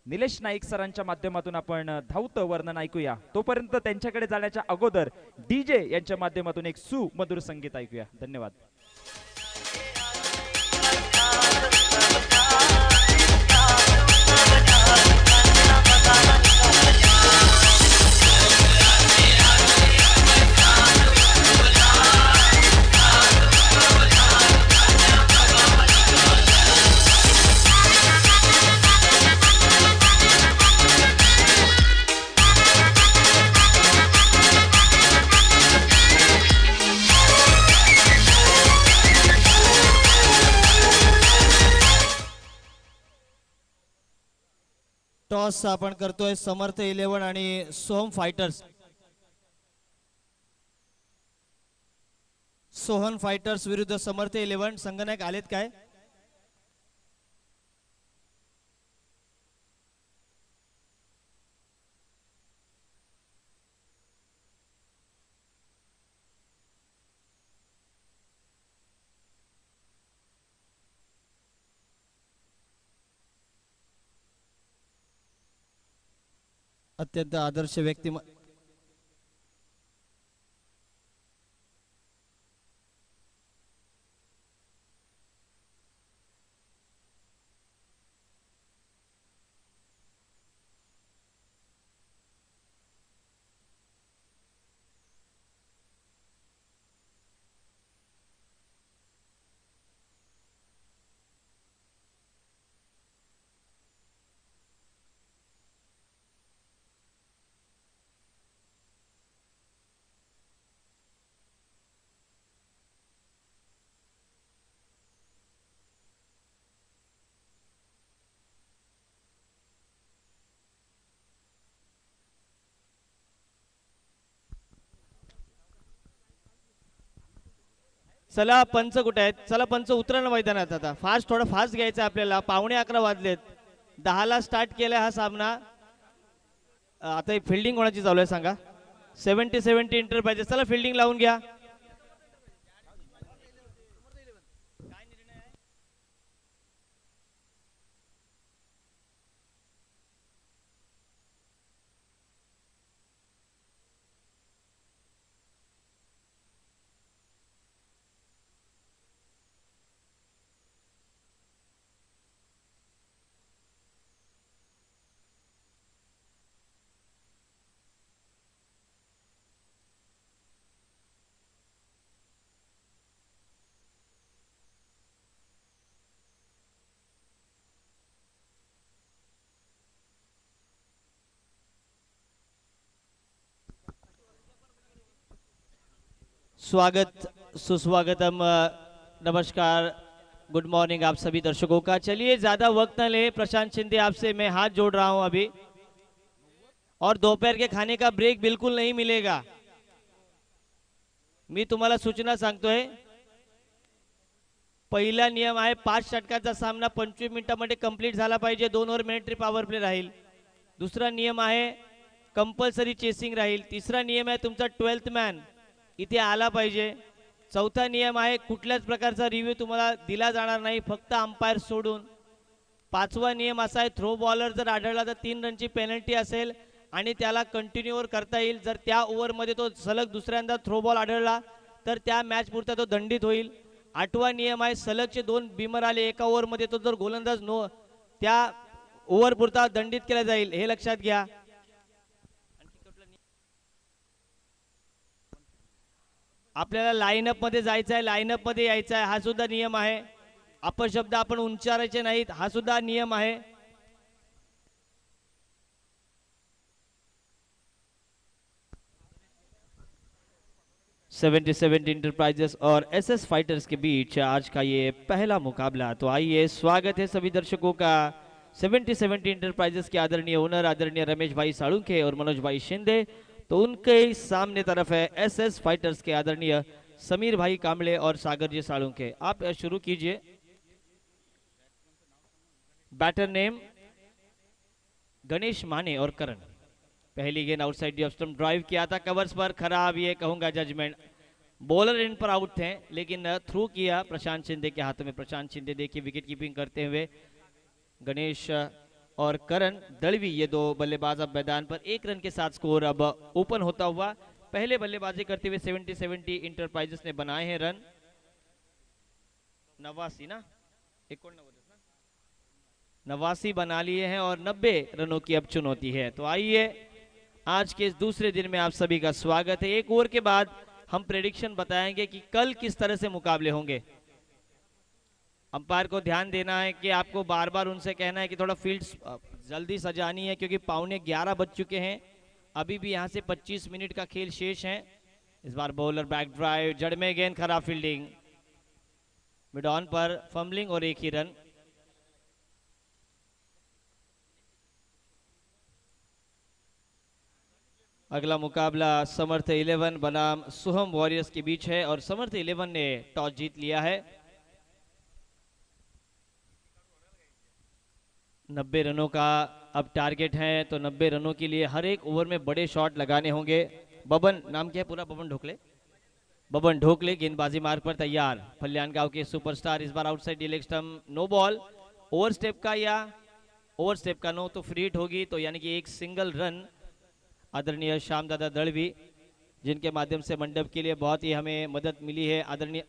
निलेश नाईक सरांच्या माध्यमातून. आपण धावतं वर्णन ऐकूया. तोपर्यंत त्यांच्याकडे जाण्याच्या अगोदर डीजे यांच्या माध्यमातून एक सुमधुर संगीत ऐकूया. धन्यवाद. टॉस आपण करतोय समर्थ 11 आणि सोहम फायटर्स. सोहन फायटर्स विरुद्ध समर्थ 11. संगनायक आलेत काय? अत्यंत आदर्श व्यक्तिमत्व. चला पंच कुठे आहेत? चला पंच उतरा ना मैदानात. आता फास्ट, थोडं फास्ट घ्यायचं आपल्याला. 11:15 वाजलेत. 10ला स्टार्ट केलाय हा सामना. आता फिल्डिंग कोणाची चालू आहे सांगा? 70-70 इंटरप्राइजेस. चला फिल्डिंग लावून घ्या. स्वागत सुस्वागतम, नमस्कार, गुड मॉर्निंग आप सभी दर्शकों का. चलिए ज्यादा वक्त न ले. प्रशांत शिंदे आपसे मैं हाथ जोड़ रहा हूं अभी. और दोपहर के खाने का ब्रेक बिल्कुल नहीं मिलेगा. मी तुम्हाला सूचना सांगतोय. पहिला नियम आहे 5 षटकाचा सामना 25 मिनिटांमध्ये कंप्लीट झाला पाहिजे. 2 ओव्हर मिलिटरी पॉवर प्ले राहील. दुसरा नियम आहे कंपल्सरी चेसिंग राहील. तिसरा नियम आहे तुमचा 12th मॅन इथे आला पाहिजे. चौथा नियम आहे कुठल्याच प्रकारचा रिव्ह्यू तुम्हाला दिला जाणार नाही, फक्त अंपायर सोडून. पाचवा नियम असा आहे थ्रो बॉलर जर आढळला तर 3 रनची पेनल्टी असेल आणि त्याला कंटिन्यूवर करता येईल. जर त्या ओव्हरमध्ये तो सलग दुसऱ्यांदा थ्रो बॉल आढळला तर त्या मॅच पुरता तो दंडित होईल. आठवा नियम आहे सलगचे 2 बिमर आले एका ओव्हरमध्ये तो जर गोलंदाज त्या ओव्हर पुरता दंडित केला जाईल, हे लक्षात घ्या. आपल्याला लाईनअप मध्ये जायचं आहे, लाईनअप मध्ये यायचं आहे, हा सुद्धा नियम आहे. अपशब्द आपण उच्चारायचे नाहीत, हा सुद्धा नियम आहे. $70 इंटरप्राइजेस और एसएस फाइटर्स के बीच आज का ये पहला मुकाबला. तो आइए स्वागत है सभी दर्शकों का. 70 इंटरप्राइजेस के आदरणीय ओनर आदरणीय रमेश भाई साळुंखे और मनोज भाई शिंदे, तो उनके सामने तरफ है एसएस फाइटर्स के आदरणीय समीर भाई कांबळे और सागर जी साळुंखे. आप शुरू कीजिए. बैटर नेम गणेश माने और करण. पहली गेंद outside the off stump drive किया था, कवर्स पर खराब, ये कहूंगा जजमेंट. बॉलर इन पर आउट थे लेकिन थ्रू किया प्रशांत शिंदे के हाथ में. प्रशांत शिंदे देखिए विकेट कीपिंग करते हुए. गणेश और करण दलवी ये 2 बल्लेबाज अब मैदान पर. 1 रन के साथ स्कोर अब ओपन होता हुआ. पहले बल्लेबाजी करते हुए 70 इंटरप्राइजेस ने बनाए हैं रन. 89 ना 89 बना लिए हैं और 90 रनों की अब चुनौती है. तो आइए आज के इस दूसरे दिन में आप सभी का स्वागत है. 1 ओवर के बाद हम प्रेडिक्शन बताएंगे कि कल किस तरह से मुकाबले होंगे. अंपायर को ध्यान देना है कि आपको बार बार उनसे कहना है कि थोड़ा फील्ड जल्दी सजानी है क्योंकि 11:15 बज चुके हैं. अभी भी यहां से 25 मिनट का खेल शेष है. इस बार बॉलर बैक ड्राइव, जड़ में गेंद, खराब fielding, mid on per fumbling और 1 ही रन. अगला मुकाबला समर्थ 11 बनाम सुहम वॉरियर्स के बीच है और समर्थ 11 ने टॉस जीत लिया है। 90 रनों का अब टारगेट है, तो 90 रनों के लिए हर एक ओवर में बड़े शॉट लगाने होंगे। बबन, नाम क्या है पूरा? बबन ढोकले। बबन ढोकले गेंदबाजी मार्ग पर तैयार। फल्यान गांव के सुपरस्टार इस बार outside the leg stump, no ball. Over step का या ओवर स्टेप का नो, तो फ्री हिट होगी, तो यानी कि एक सिंगल रन आदरणीय श्याम दादा दलवी, जिनके माध्यम से मंडप के लिए बहुत ही हमें मदद मिली है। आदरणीय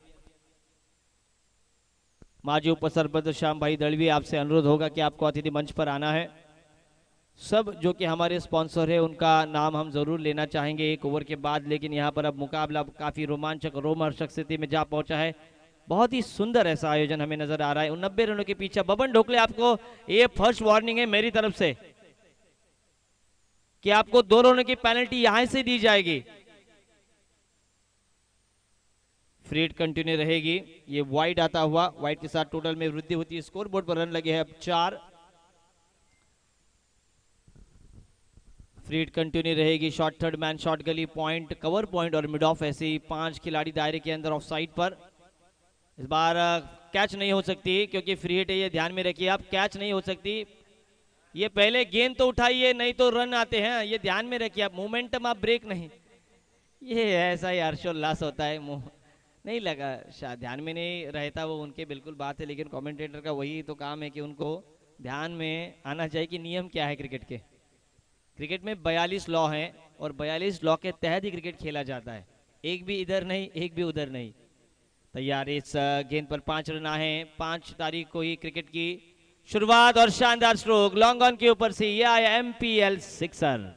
माजी उप सरपंच श्याम भाई दलवी, आपसे अनुरोध होगा कि आपको अतिथि मंच पर आना है। सब जो कि हमारे स्पॉन्सर है उनका नाम हम जरूर लेना चाहेंगे एक ओवर के बाद, लेकिन यहाँ पर अब मुकाबला काफी रोमांचक रोमांचक स्थिति में जा पहुंचा है। बहुत ही सुंदर ऐसा आयोजन हमें नजर आ रहा है। 90 रनों के पीछे बबन ढोकले, आपको ये फर्स्ट वार्निंग है मेरी तरफ से कि आपको 2 रनों की पेनल्टी यहां से दी जाएगी। फ्री हिट कंटिन्यू रहेगी। ये वाइड आता हुआ, वाइड के साथ टोटल में वृद्धि होती है। स्कोर बोर्ड पर रन लगे हैं अब 4। फ्री हिट कंटिन्यू रहेगी। शॉट थर्ड मैन, शॉट गली, पॉइंट, कवर पॉइंट और मिड ऑफ, ऐसे ही 5 खिलाड़ी दायरे के अंदर of side per. Is bar catch नहीं हो सकती क्योंकि फ्री हिट है, ये ध्यान में रखिए आप, कैच नहीं हो सकती। ये पहले गेंद तो उठाइए, नहीं तो रन आते हैं, ये ध्यान में रखिए आप। मोमेंटम आप ब्रेक नहीं, ये ऐसा ही हर्षोल्लास होता है। नहीं लगा, शायद ध्यान में नहीं रहता वो उनके, बिल्कुल बात है, लेकिन कमेंटेटर का वही तो काम है कि उनको ध्यान में आना चाहिए कि नियम क्या है क्रिकेट के। क्रिकेट में 42 लॉ हैं और 42 लॉ के तहत ही क्रिकेट खेला जाता है, एक भी इधर नहीं एक भी उधर नहीं। तैयार, इस गेंद पर 5 रन आए हैं। 5 तारीख को ही क्रिकेट की शुरुआत और शानदार स्ट्रोक लॉन्ग ऑन के ऊपर से, यह आया MPL sixer.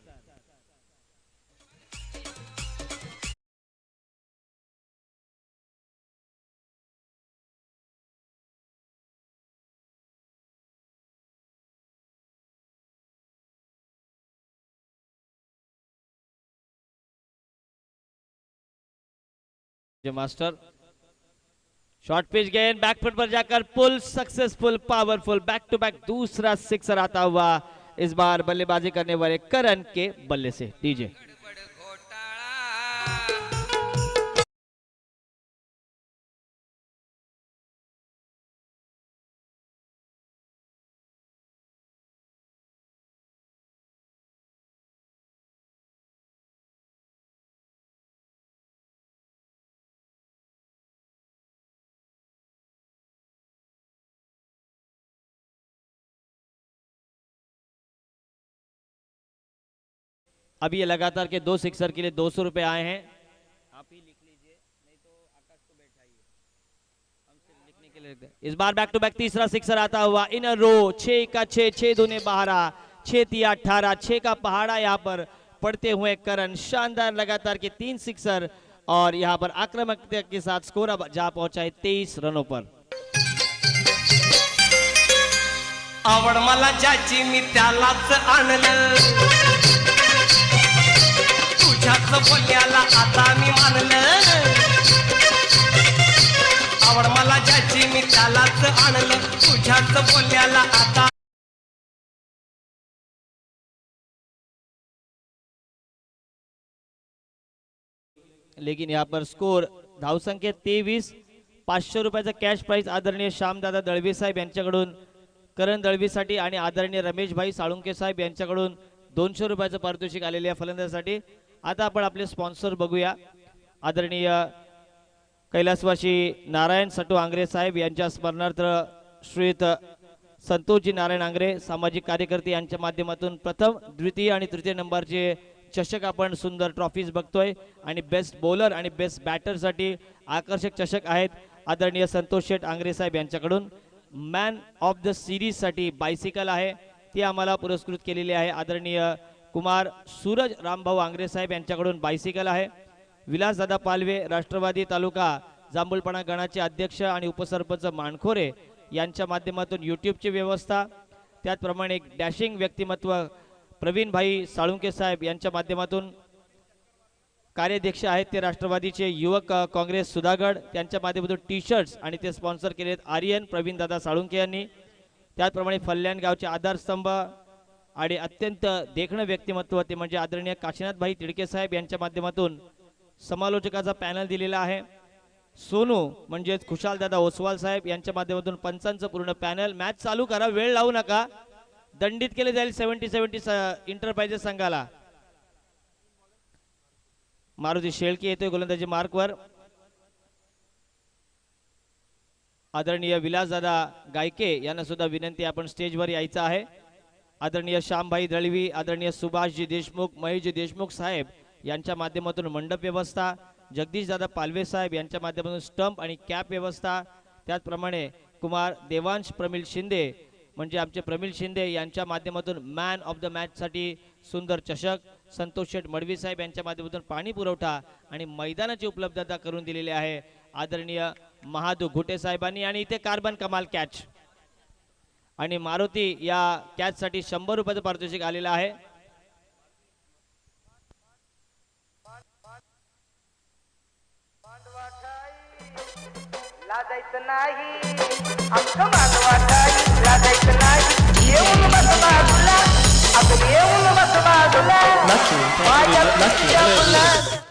Master short pitch गेंद बैकफुट पर जाकर pull successful, powerful, back to back दूसरा सिक्सर आता हुआ, इस बार बल्लेबाजी करने वाले करण के बल्ले से। डीजे अभी ये लगातार के 2 सिक्सर के लिए 200 रुपए आए हैं। आप ही लिख लीजिए, नहीं तो आकाश को बैठाइए, हम सिर्फ लिखने के लिए लिखते हैं। इस बार बैक टू बैक तीसरा सिक्सर आता हुआ, इन अ रो, 6 का 6, 6 दूने 12, 6 तिया 18, 6 का पहाड़ा यहाँ पर पड़ते हुए करण, शानदार लगातार के 3 सिक्सर और यहाँ पर आक्रामकता के साथ स्कोर अब जा पहुंचा है 23 रनों पर। आवड मला ज्याची मी त्यालाच आणलं, तुझ्याच बोलण्याला आता मी मानलं। आवड मला ज्याची मी त्यालाच आणलं, तुझ्याच बोलण्याला आता। लेकिन यहाँ पर स्कोर धावसंख्या 23, 500 रुपयाचा कॅश प्राइस आदरणीय श्यामदादा दळवी साहेब यांच्याकडून करण दळवीसाठी आणि आदरणीय रमेशभाई साळुंके साहेब यांच्याकडून 200 रुपयाचं पारितोषिक आलेले आहे फलंदाजासाठी। आता आपण आपले स्पॉन्सर बघूया। आदरणीय कैलासवासी नारायण सटू आंग्रे साहेब यांच्या स्मरणार्थ श्रीयुत संतोषजी नारायण आंग्रे सामाजिक कार्यकर्ते यांच्या माध्यमातून प्रथम, द्वितीय आणि तृतीय नंबरचे चषक आपण सुंदर ट्रॉफीज बघतोय आणि बेस्ट बॉलर आणि बेस्ट बॅटरसाठी आकर्षक चषक आहेत। आदरणीय संतोष शेठ आंग्रे साहेब यांच्याकडून मॅन ऑफ द सिरीज साठी बायसिकल आहे, ती आम्हाला पुरस्कृत केलेली आहे। आदरणीय कुमार सूरज रामभाऊ आंग्रे साहेब यांच्याकडून बायसिकल आहे। विलासदादा पालवे राष्ट्रवादी तालुका जांभूळपणा गणाचे अध्यक्ष आणि उपसरपंच मानखोरे यांच्या माध्यमातून यूट्यूबची व्यवस्था, त्याचप्रमाणे एक डॅशिंग व्यक्तिमत्व प्रवीण भाई साळुंके साहेब यांच्या माध्यमातून कार्याध्यक्ष आहेत ते राष्ट्रवादीचे युवक काँग्रेस सुधागड, त्यांच्या माध्यमातून टी शर्ट्स आणि ते स्पॉन्सर केलेत आर्यन प्रवीण दादा साळुंके यांनी। त्याचप्रमाणे फल्याण गावचे आधारस्तंभ आणि अत्यंत देखणं व्यक्तिमत्व ते म्हणजे आदरणीय काशीनाथभाई तिडके साहेब यांच्या माध्यमातून समालोचकाचा पॅनल दिलेला आहे. सोनू म्हणजेच खुशालदादा ओसवाल साहेब यांच्या माध्यमातून पंचांचं पूर्ण पॅनल. मॅच चालू करा, वेळ लावू नका, दंडित केले जाईल 70-70 इंटरप्राइजेस संघाला. मारुती शेळके येतोय गोलंदाजी मार्कवर. आदरणीय विलासदादा गायके यांना सुद्धा विनंती, आपण स्टेजवर यायचं आहे. आदरणीय श्यामभाई दळवी, आदरणीय सुभाषजी देशमुख, महेशजी देशमुख साहेब यांच्या माध्यमातून मंडप व्यवस्था, जगदीशदादा पालवे साहेब यांच्या माध्यमातून स्टंप आणि कॅप व्यवस्था, त्याचप्रमाणे कुमार देवांश प्रमिल शिंदे म्हणजे आमचे प्रमिल शिंदे यांच्या माध्यमातून मॅन ऑफ द मॅचसाठी सुंदर चषक, संतोष शेठ मडवी साहेब यांच्या माध्यमातून पाणी पुरवठा आणि मैदानाची उपलब्धता करून दिलेली आहे आदरणीय महादू घुटे साहेबांनी. आणि इथे कार्बन कमाल कॅच आणि मारुती या कॅचसाठी 100 रुपयाचं पारितोषिक आलेलं आहे. लाजायचं नाही अख्खं मानवाचं लाजायचं नाही. येऊन बस बाजूला, आपण येऊन बस बाजूला. माझ्या पिशव्या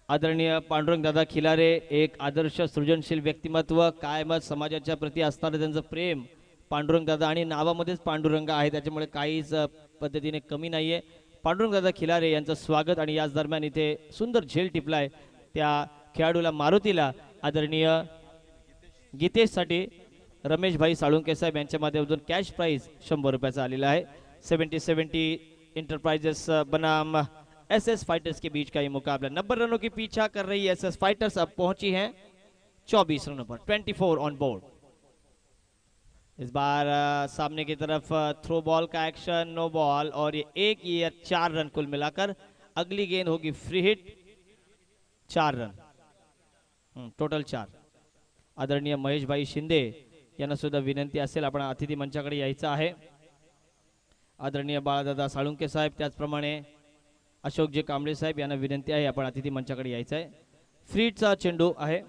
आदरणीय पांडुरंग दादा खिलारे, एक आदर्श सृजनशील व्यक्तिमत्व, कायमच समाजाच्या प्रती असणारं त्यांचं प्रेम. पांडुरंग दादा आणि नावामध्येच पांडुरंग आहे, त्याच्यामुळे काहीच पद्धतीने कमी नाहीये. पांडुरंग दादा खिलारे यांचं स्वागत. आणि याच दरम्यान इथे सुंदर झेल टिपलाय त्या खेळाडूला मारुतीला आदरणीय गीतेशसाठी रमेशभाई साळुंके साहेब यांच्या माध्यमातून कॅश प्राइज 100 रुपयाचा आलेला है. 70-70 इंटरप्राइजेस बनाम एसएस फाइटर्स के बीच का ये मुकाबला. 90 रनों की पीछा कर रही एसएस फाइटर्स, अब पहुंची हैं 24 रनों पर, 24 ऑन बोर्ड. इस बार सामने की तरफ थ्रो बॉल का एक्शन, नो बॉल और ये 4 रन कुल मिलाकर. अगली गेंद होगी फ्री हिट, 4 रन टोटल 4. आदरणीय महेशभाई शिंदे यांना सुद्धा विनंती असेल, आपण अतिथी मंचाकडे यायचं आहे. आदरणीय बाळदादा साळुंके साहेब, त्याचप्रमाणे अशोकजी कांबळे साहेब यांना विनंती आहे, आपण अतिथी मंचाकडे यायचं आहे. फ्री हिटचा चेंडू आहे.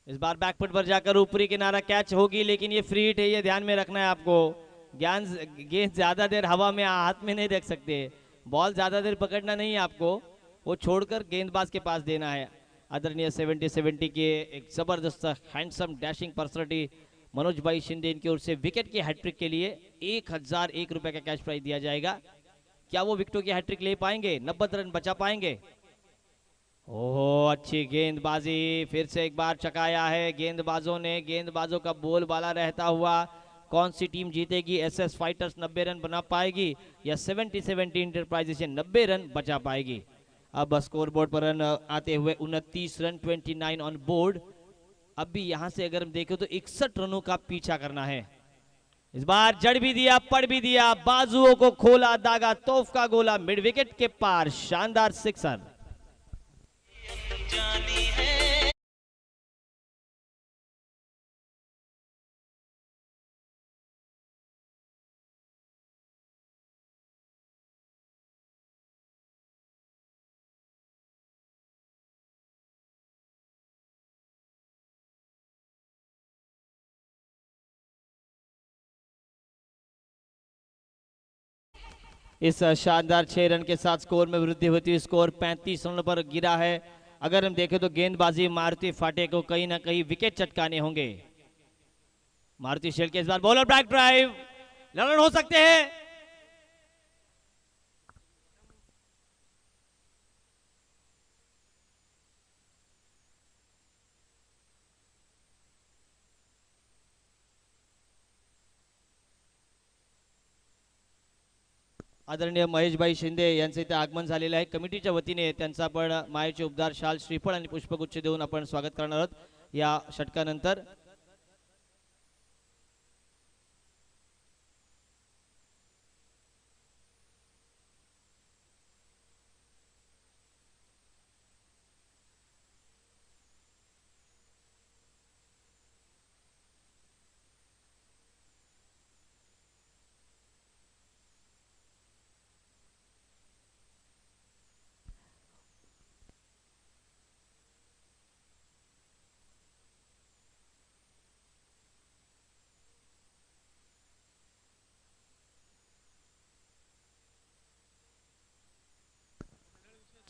इस बार बैकफुट पर जाकर ऊपरी किनारा कैच होगी, लेकिन ये फ्री हिट है, ये ध्यान में रखना है आपको. गेंद ज्यादा देर हवा में हाथ में नहीं देख सकते, बॉल ज्यादा देर पकड़ना नहीं है आपको, वो छोड़कर गेंदबाज के पास देना है. आदरणीय 70-70 के एक जबरदस्त हैंडसम डैशिंग पर्सनालिटी मनोज भाई शिंदे, इनकी ओर से विकेट की हैट्रिक के लिए 1001 रुपए का कैश प्राइज दिया जाएगा. क्या वो विकेटों की हैट्रिक ले पाएंगे, 90 रन बचा पाएंगे? ओहो, अच्छी गेंदबाजी, फिर से एक बार चकाया है गेंदबाजों ने. गेंदबाजों का बोलबाला रहता हुआ कौन सी टीम जीतेगी? एसएस फाइटर्स 90 रन बना पाएगी या 70-70 इंटरप्राइजेस से 90 रन बचा पाएगी? अब स्कोर बोर्ड पर रन आते हुए 29 रन, 29 ऑन बोर्ड. अभी यहां से अगर हम देखें तो 61 रनों का पीछा करना है. इस बार जड़ भी दिया, पड़ भी दिया, बाजुओं को खोला दागा, तोफ का गोला मिड विकेट के पार, शानदार सिक्सर. इस शानदार 6 रन के साथ स्कोर में वृद्धि होती हुई स्कोर 35 रनों पर गिरा है. अगर हम देखें तो गेंदबाजी मारुति फाटे को कहीं ना कहीं विकेट चटकाने होंगे. मारुति शेल्के इस बार बॉलर बैक ड्राइव, रन हो सकते हैं. आदरणीय महेशभाई शिंदे यांचे इथे आगमन झालेले आहे. कमिटीच्या वतीने त्यांचा आपण मायेचे उपदार शाल, श्रीफळ आणि पुष्पगुच्छ देऊन आपण स्वागत करणार आहोत या षटकानंतर.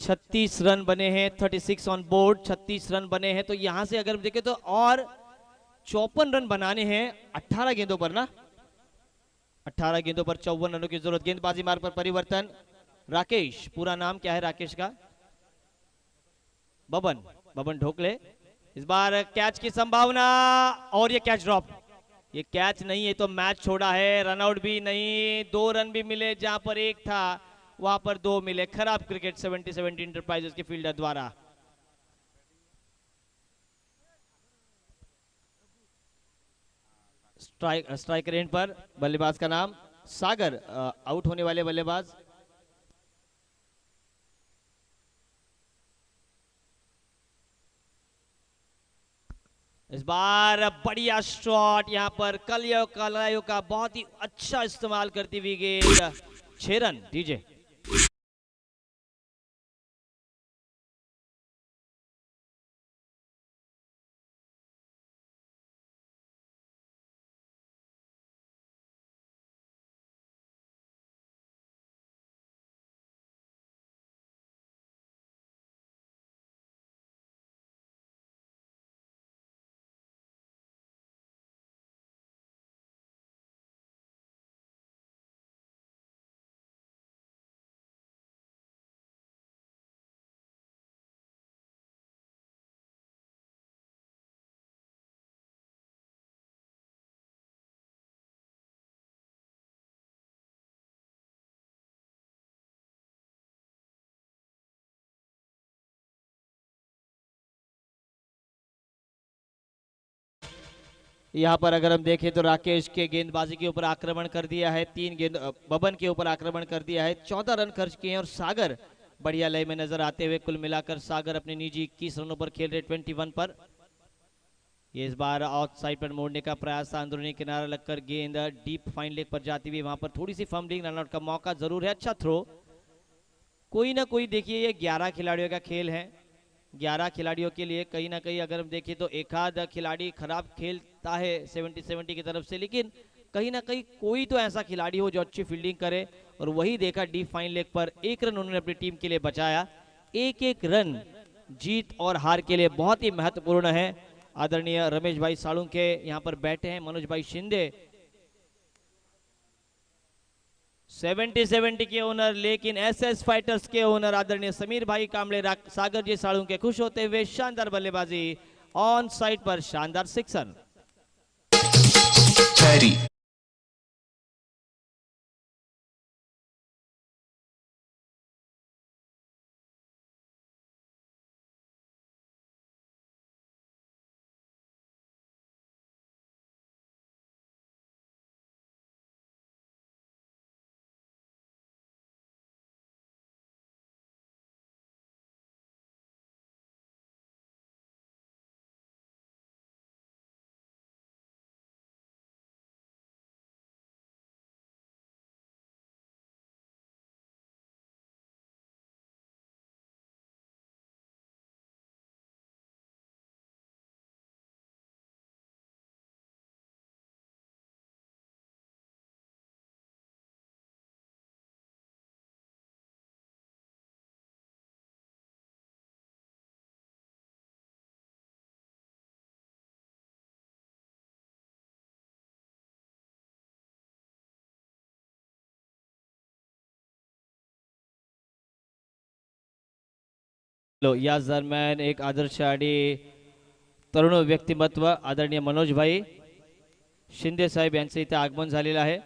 36 रन बने हैं, 36 ऑन बोर्ड, 36 रन बने हैं। तो यहां से अगर देखें तो और 54 रन बनाने हैं 18 गेंदों पर ना, 18 गेंदों पर 54 रनों की जरूरत। गेंदबाजी मार्ग पर परिवर्तन, राकेश, पूरा नाम क्या है राकेश का? बबन ढोकले। इस बार कैच की संभावना और ये कैच ड्रॉप। ये कैच नहीं है तो मैच छोड़ा है, रनआउट भी नहीं। 2 रन भी मिले जहां पर 1 था, वहां पर 2 मिले। खराब क्रिकेट 70 इंटरप्राइजेस के फील्डर द्वारा। स्ट्राइक रेंज पर बल्लेबाज का नाम सागर, आउट होने वाले बल्लेबाज। इस बार बढ़िया शॉट, यहां पर कलायो का बहुत ही अच्छा इस्तेमाल करती हुई गेंद। 6 रन डीजे। यहाँ पर अगर हम देखें तो राकेश के गेंदबाजी के ऊपर आक्रमण कर दिया है, 3 गेंद बबन के ऊपर आक्रमण कर दिया है, 14 रन खर्च किए हैं। और सागर बढ़िया लय में नजर आते हुए, कुल मिलाकर सागर अपने निजी 21 रनों पर खेल रहे 21 पर। ये इस बार आउट साइड पर मोड़ने का प्रयास था, अंदरूनी किनारा लगकर गेंद डीप फाइन लेग पर जाती हुई, वहां पर थोड़ी सी फंबलिंग, रनआउट का मौका जरूर है। अच्छा थ्रो। कोई ना कोई देखिए, ये 11 खिलाड़ियों का खेल है। 11 खिलाड़ियों के लिए कहीं ना कहीं अगर हम देखें तो एक आध खिलाड़ी खराब खेलता है 70 की तरफ से, लेकिन कहीं ना कहीं कोई तो ऐसा खिलाड़ी हो जो अच्छी फील्डिंग करे। और वही देखा डीप फाइन लेग पर 1 रन उन्होंने अपनी टीम के लिए बचाया। 1-1 रन जीत और हार के लिए बहुत ही महत्वपूर्ण है। आदरणीय रमेश भाई साळुंखे यहाँ पर बैठे हैं, मनोज भाई शिंदे 70 के ओनर, लेकिन एसएस फाइटर्स के ओनर आदरणीय समीर भाई कांबळे, सागर जी साळुंखे खुश होते हुए शानदार बल्लेबाजी, ऑन साइड पर शानदार 6 रन। या दरम्यान एक आदर्श आणि तरुण व्यक्तिमत्व आदरणीय मनोज भाई शिंदे साहेब यांचे इथे आगमन झालेलं आहे।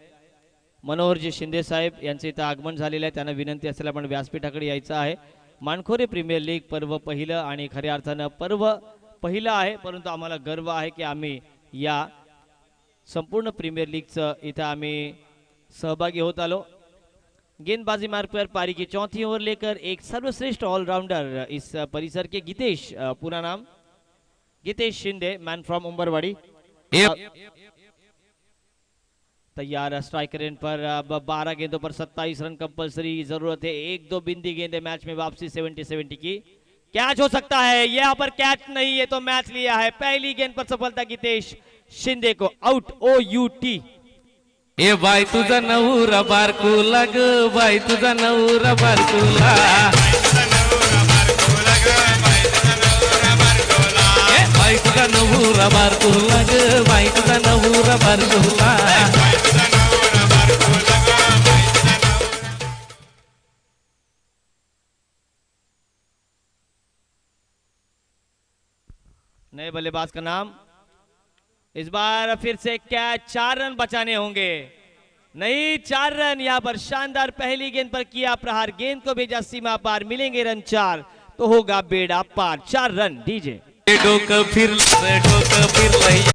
मनोहरजी शिंदे साहेब यांचे इथे आगमन झालेलं आहे। त्यांना विनंती असेल आपण व्यासपीठाकडे यायचं आहे। मानखोरे प्रीमियर लीग पर्व पहिलं आणि खऱ्या अर्थानं पर्व पहिलं आहे, परंतु आम्हाला गर्व आहे की आम्ही या संपूर्ण प्रीमियर लीगचं इथं आम्ही सहभागी होत आलो। गेंदबाजी मार्ग पर पारी की 4थी ओवर लेकर एक सर्वश्रेष्ठ ऑलराउंडर इस परिसर के गीतेश, पूरा नाम गीतेश शिंदे, मैन फ्रॉम उंबरवाड़ी, तैयार। स्ट्राइक रेंज पर अब 12 गेंदों पर 27 रन कंपलसरी जरूरत है। 1-2 बिंदी गेंदे मैच में वापसी 70 की। कैच हो सकता है, यहाँ पर कैच नहीं है तो मैच लिया है। पहली गेंद पर सफलता गीतेश शिंदे को, आउट OUT। ए बाई तुझा नवरा बारकुला ग, बाई तुझा नवरा बारकुला। नवरा बारकुला ग बाई तुझा नवरा बारकुला. नए बल्लेबाज का नाम. इस बार फिर से कैच, 4 रन बचाने होंगे. नहीं, 4 रन. यहां पर शानदार पहली गेंद पर किया प्रहार, गेंद को भेजा सीमा पार, मिलेंगे रन 4 तो होगा बेड़ा पार. 4 रन. डीजे डोकं फिरलंय.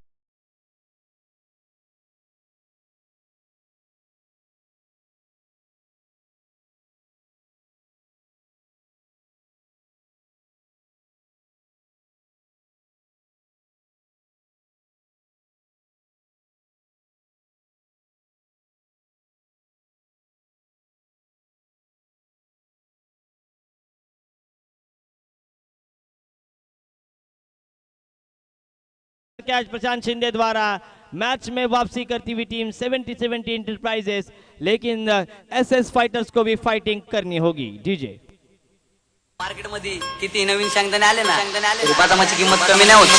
कैच प्रशांत शिंदे द्वारा. मैच में वापसी करती हुई टीम 70-70 इंटरप्राइजेस, लेकिन एसएस फाइटर्स को भी फाइटिंग करनी होगी. डीजे मार्केटमध्ये किती नवीन शेंगदाणे आले ना, बदामाची किंमत कमी नाही होत.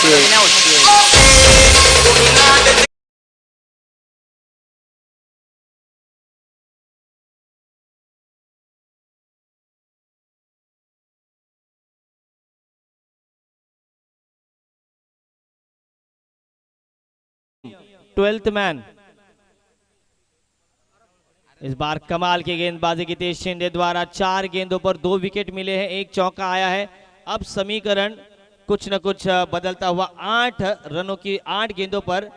Twelfth man. इस बार कमाल की गेंदबाजी की तेज शिंदे द्वारा. 4 गेंदों पर 2 विकेट मिले हैं, 1 चौका आया है. अब समीकरण कुछ न कुछ बदलता हुआ. 8 रनों की 8 गेंदों पर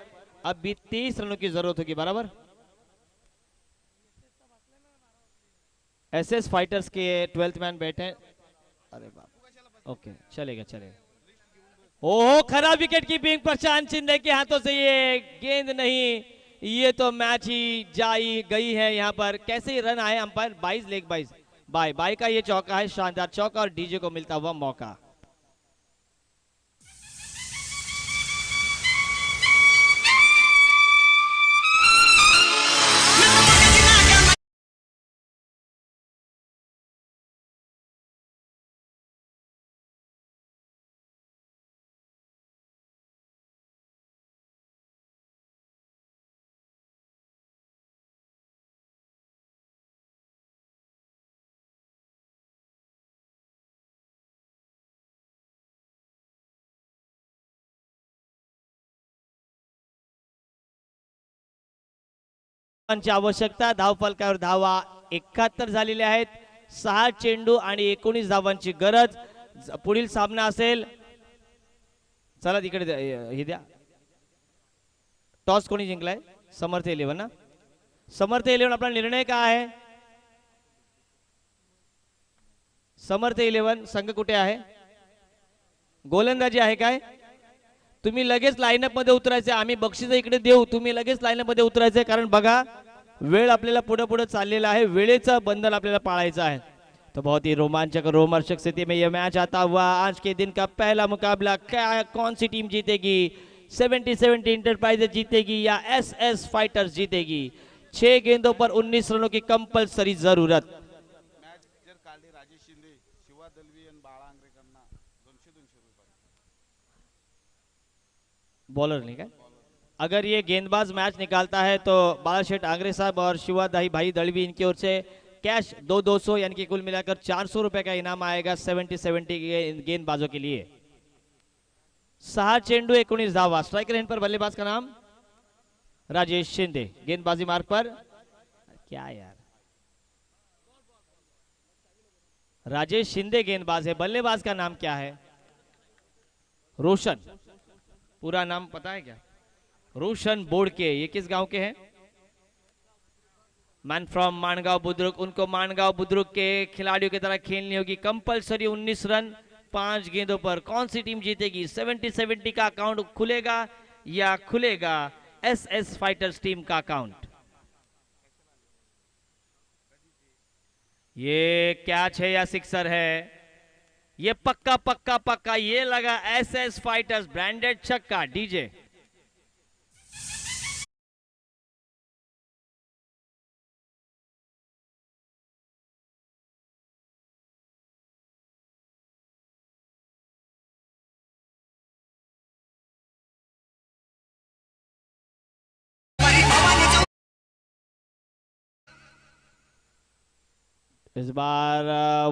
अब भी 30 रनों की जरूरत होगी. बराबर. एसएस फाइटर्स के 12th मैन बैठे. अरे बाप, ओके, चलेगा चलेगा. ओहो, खराब विकेट कीपिंग प्रशांत शिंदे के हाथों से. ये गेंद नहीं, ये तो मैच ही जाई गई है. यहां पर कैसे रन आए अंपायर. 22 लेग 22 बाई का ये चौका है, शानदार चौका, और डीजे को मिलता हुआ मौका. ची आवश्यकता. धावफलकावर धावा 71 झालेल्या आहेत. 6 चेंडू आणि 19 धावांची गरज. पुढील सामना असेल. चला तिकडे हे द्या. टॉस कोणी जिंकलाय. समर्थ 11 ना. समर्थ 11 आपला निर्णय काय आहे. समर्थ 11 संघ कुठे आहे. गोलंदाजी आहे काय. तुम्ही लगेच लाईनअप मध्ये उतरायचे. आम्ही बक्षीस इकडे देऊ, तुम्ही लगेच लाईनअप मध्ये उतरायचे. कारण बघा, वेळ आपल्याला पुढे पुढे चाललेला आहे. वेळेचं बंधन आपल्याला पाळायचं आहे. तो बहुत ही रोमांचक रोमांचक स्थिति में यह मैच आता हुआ. आज के दिन का पहला मुकाबला, क्या कौन सी टीम जीतेगी. 70-70 इंटरप्राइजेज जीतेगी या एसएस फाइटर्स जीतेगी. 6 गेंदों पर 19 रनों की कंपल्सरी जरूरत. बॉलर नहीं क्या. अगर ये गेंदबाज मैच निकालता है तो बालाशेठ आंग्रे साहब और शिवादाही भाई दलवी, इनकी ओर से कैश 200 यानी कि कुल मिलाकर 400 रुपए का इनाम आएगा 70-70 गेंदबाजों के लिए. 6 चेंडू 19 धावा. स्ट्राइकर इन पर बल्लेबाज का नाम राजेश शिंदे. गेंदबाजी मार्ग पर क्या यार, राजेश शिंदे गेंदबाज है. बल्लेबाज का नाम क्या है. रोशन. पूरा नाम पता है क्या. रोशन बोड़के. ये किस गांव के हैं. Man from Mangaon Budruk. उनको मानगांव बुद्रुक के खिलाड़ियों की तरह खेलनी होगी. कंपलसरी 19 रन 5 गेंदों पर. कौन सी टीम जीतेगी. 70-70 का अकाउंट खुलेगा या खुलेगा एसएस फाइटर्स टीम का अकाउंट. ये कैच है या सिक्सर है. ये पक्का पक्का पक्का. ये लगा एसएस फाइटर्स ब्रांडेड छक्का. डीजे इस बार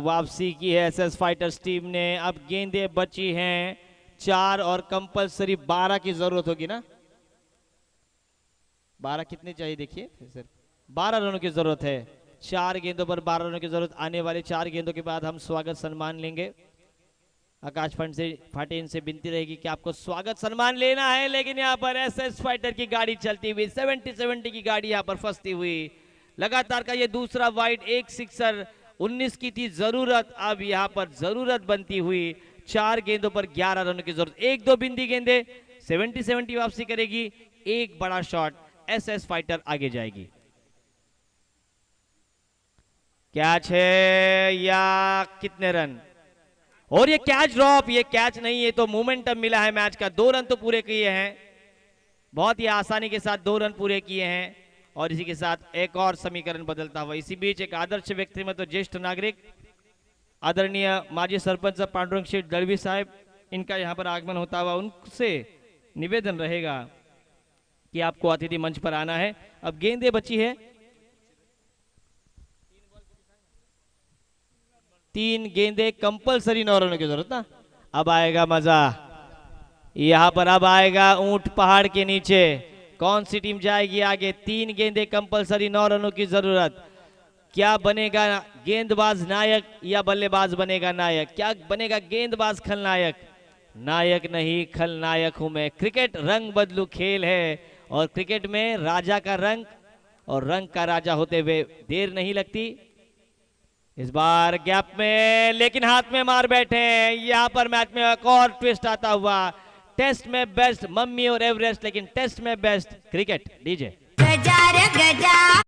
वापसी की है एसएस फाइटर्स टीम ने। अब गेंदें बची हैं 4 और कंपलसरी 12 की जरूरत होगी ना। 12 कितने चाहिए देखिए फिर से। 12 रनों की जरूरत है। 4 गेंदों पर 12 रनों की जरूरत। आने वाले 4 गेंदों के बाद हम स्वागत सम्मान लेंगे। आकाश फंड से फाटे इनसे विनती रहेगी कि आपको स्वागत सम्मान लेना है, लेकिन यहाँ पर एसएस फाइटर की गाड़ी चलती हुई 70-70 की गाड़ी यहाँ पर फंसती हुई। लगातार का ये दूसरा वाइड, एक सिक्सर। 19 की थी जरूरत, अब यहाँ पर जरूरत बनती हुई 4 गेंदों पर 11 रनों की जरूरत। 1-2 बिंदी गेंदे 70-70 वापसी करेगी। एक बड़ा शॉट, एसएस फाइटर आगे जाएगी। कैच है या कितने रन, और ये कैच ड्रॉप, ये कैच नहीं, ये तो मोमेंटम मिला है मैच का। 2 रन तो पूरे किए हैं, बहुत ही आसानी के साथ 2 रन पूरे किए हैं। और इसी के साथ एक और समीकरण बदलता हुआ। इसी बीच एक आदर्श व्यक्तिमत्व, ज्येष्ठ नागरिक, आदरणीय माजी सरपंच पांडुरंग शेठ दलवी साहब, इनका यहाँ पर आगमन होता हुआ। उनसे निवेदन रहेगा कि आपको अतिथि मंच पर आना है। अब गेंदें बची है 3 गेंदे, कंपलसरी 9 रनों की जरूरत ना। अब आएगा मजा यहाँ पर, अब आएगा ऊंट पहाड़ के नीचे। कौन सी टीम जाएगी आगे। 3 गेंदे, कंपलसरी 9 रनों की जरूरत। क्या बनेगा गेंदबाज नायक या बल्लेबाज बनेगा नायक? क्या बनेगा गेंदबाज खलनायक? नायक नहीं, खलनायक हूं मैं। क्रिकेट रंग बदलू खेल है, और क्रिकेट में राजा का रंग और रंग का राजा होते हुए देर नहीं लगती। इस बार गैप में, लेकिन हाथ में मार बैठे हैं। यहां पर मैच में एक और ट्विस्ट आता हुआ। टेस्ट में बेस्ट मम्मी और एवरेस्ट, लेकिन टेस्ट में बेस्ट क्रिकेट। डीजे गजा रे गजा,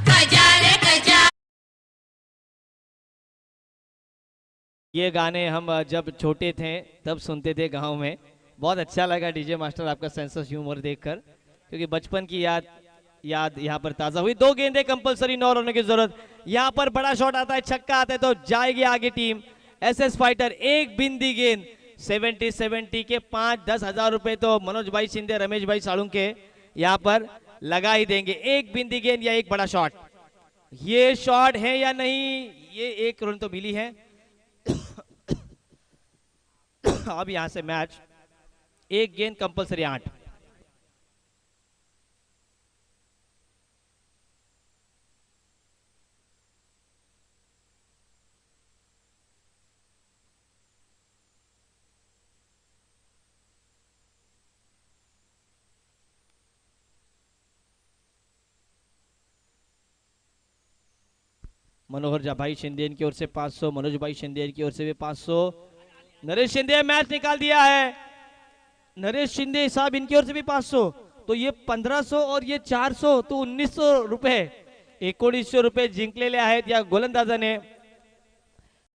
गजा रे गजा। ये गाने हम जब छोटे थे तब सुनते थे गांव में। बहुत अच्छा लगा डीजे मास्टर आपका सेंस ऑफ ह्यूमर देखकर, क्योंकि बचपन की याद यहाँ पर ताजा हुई। 2 गेंदे, कंपलसरी 9 रनों की जरूरत। यहाँ पर बड़ा शॉट आता है, छक्का आता है तो जाएगी आगे टीम एसएस फाइटर। एक बिंदी गेंद, 70-70 के 5-10 हजार रुपए तो मनोज भाई शिंदे, रमेश भाई साळुंके यहाँ पर लगा ही देंगे। एक बिंदी गेंद या एक बड़ा शॉट, ये शॉट है या नहीं? ये 1 रन तो मिली है। अब यहां से मैच, 1 गेंद, कंपलसरी 8। मनोहर जा भाई शिंदे की ओर से 500, मनोज भाई शिंदे की ओर से भी 500। नरेश शिंदे मैच निकाल दिया है। नरेश शिंदे साहब इनकी ओर से भी 500, तो ये 1500 और ये 400, तो 1900 रुपए, 1900 रुपये जिंकलेले आहेत या गोलंदाजाने।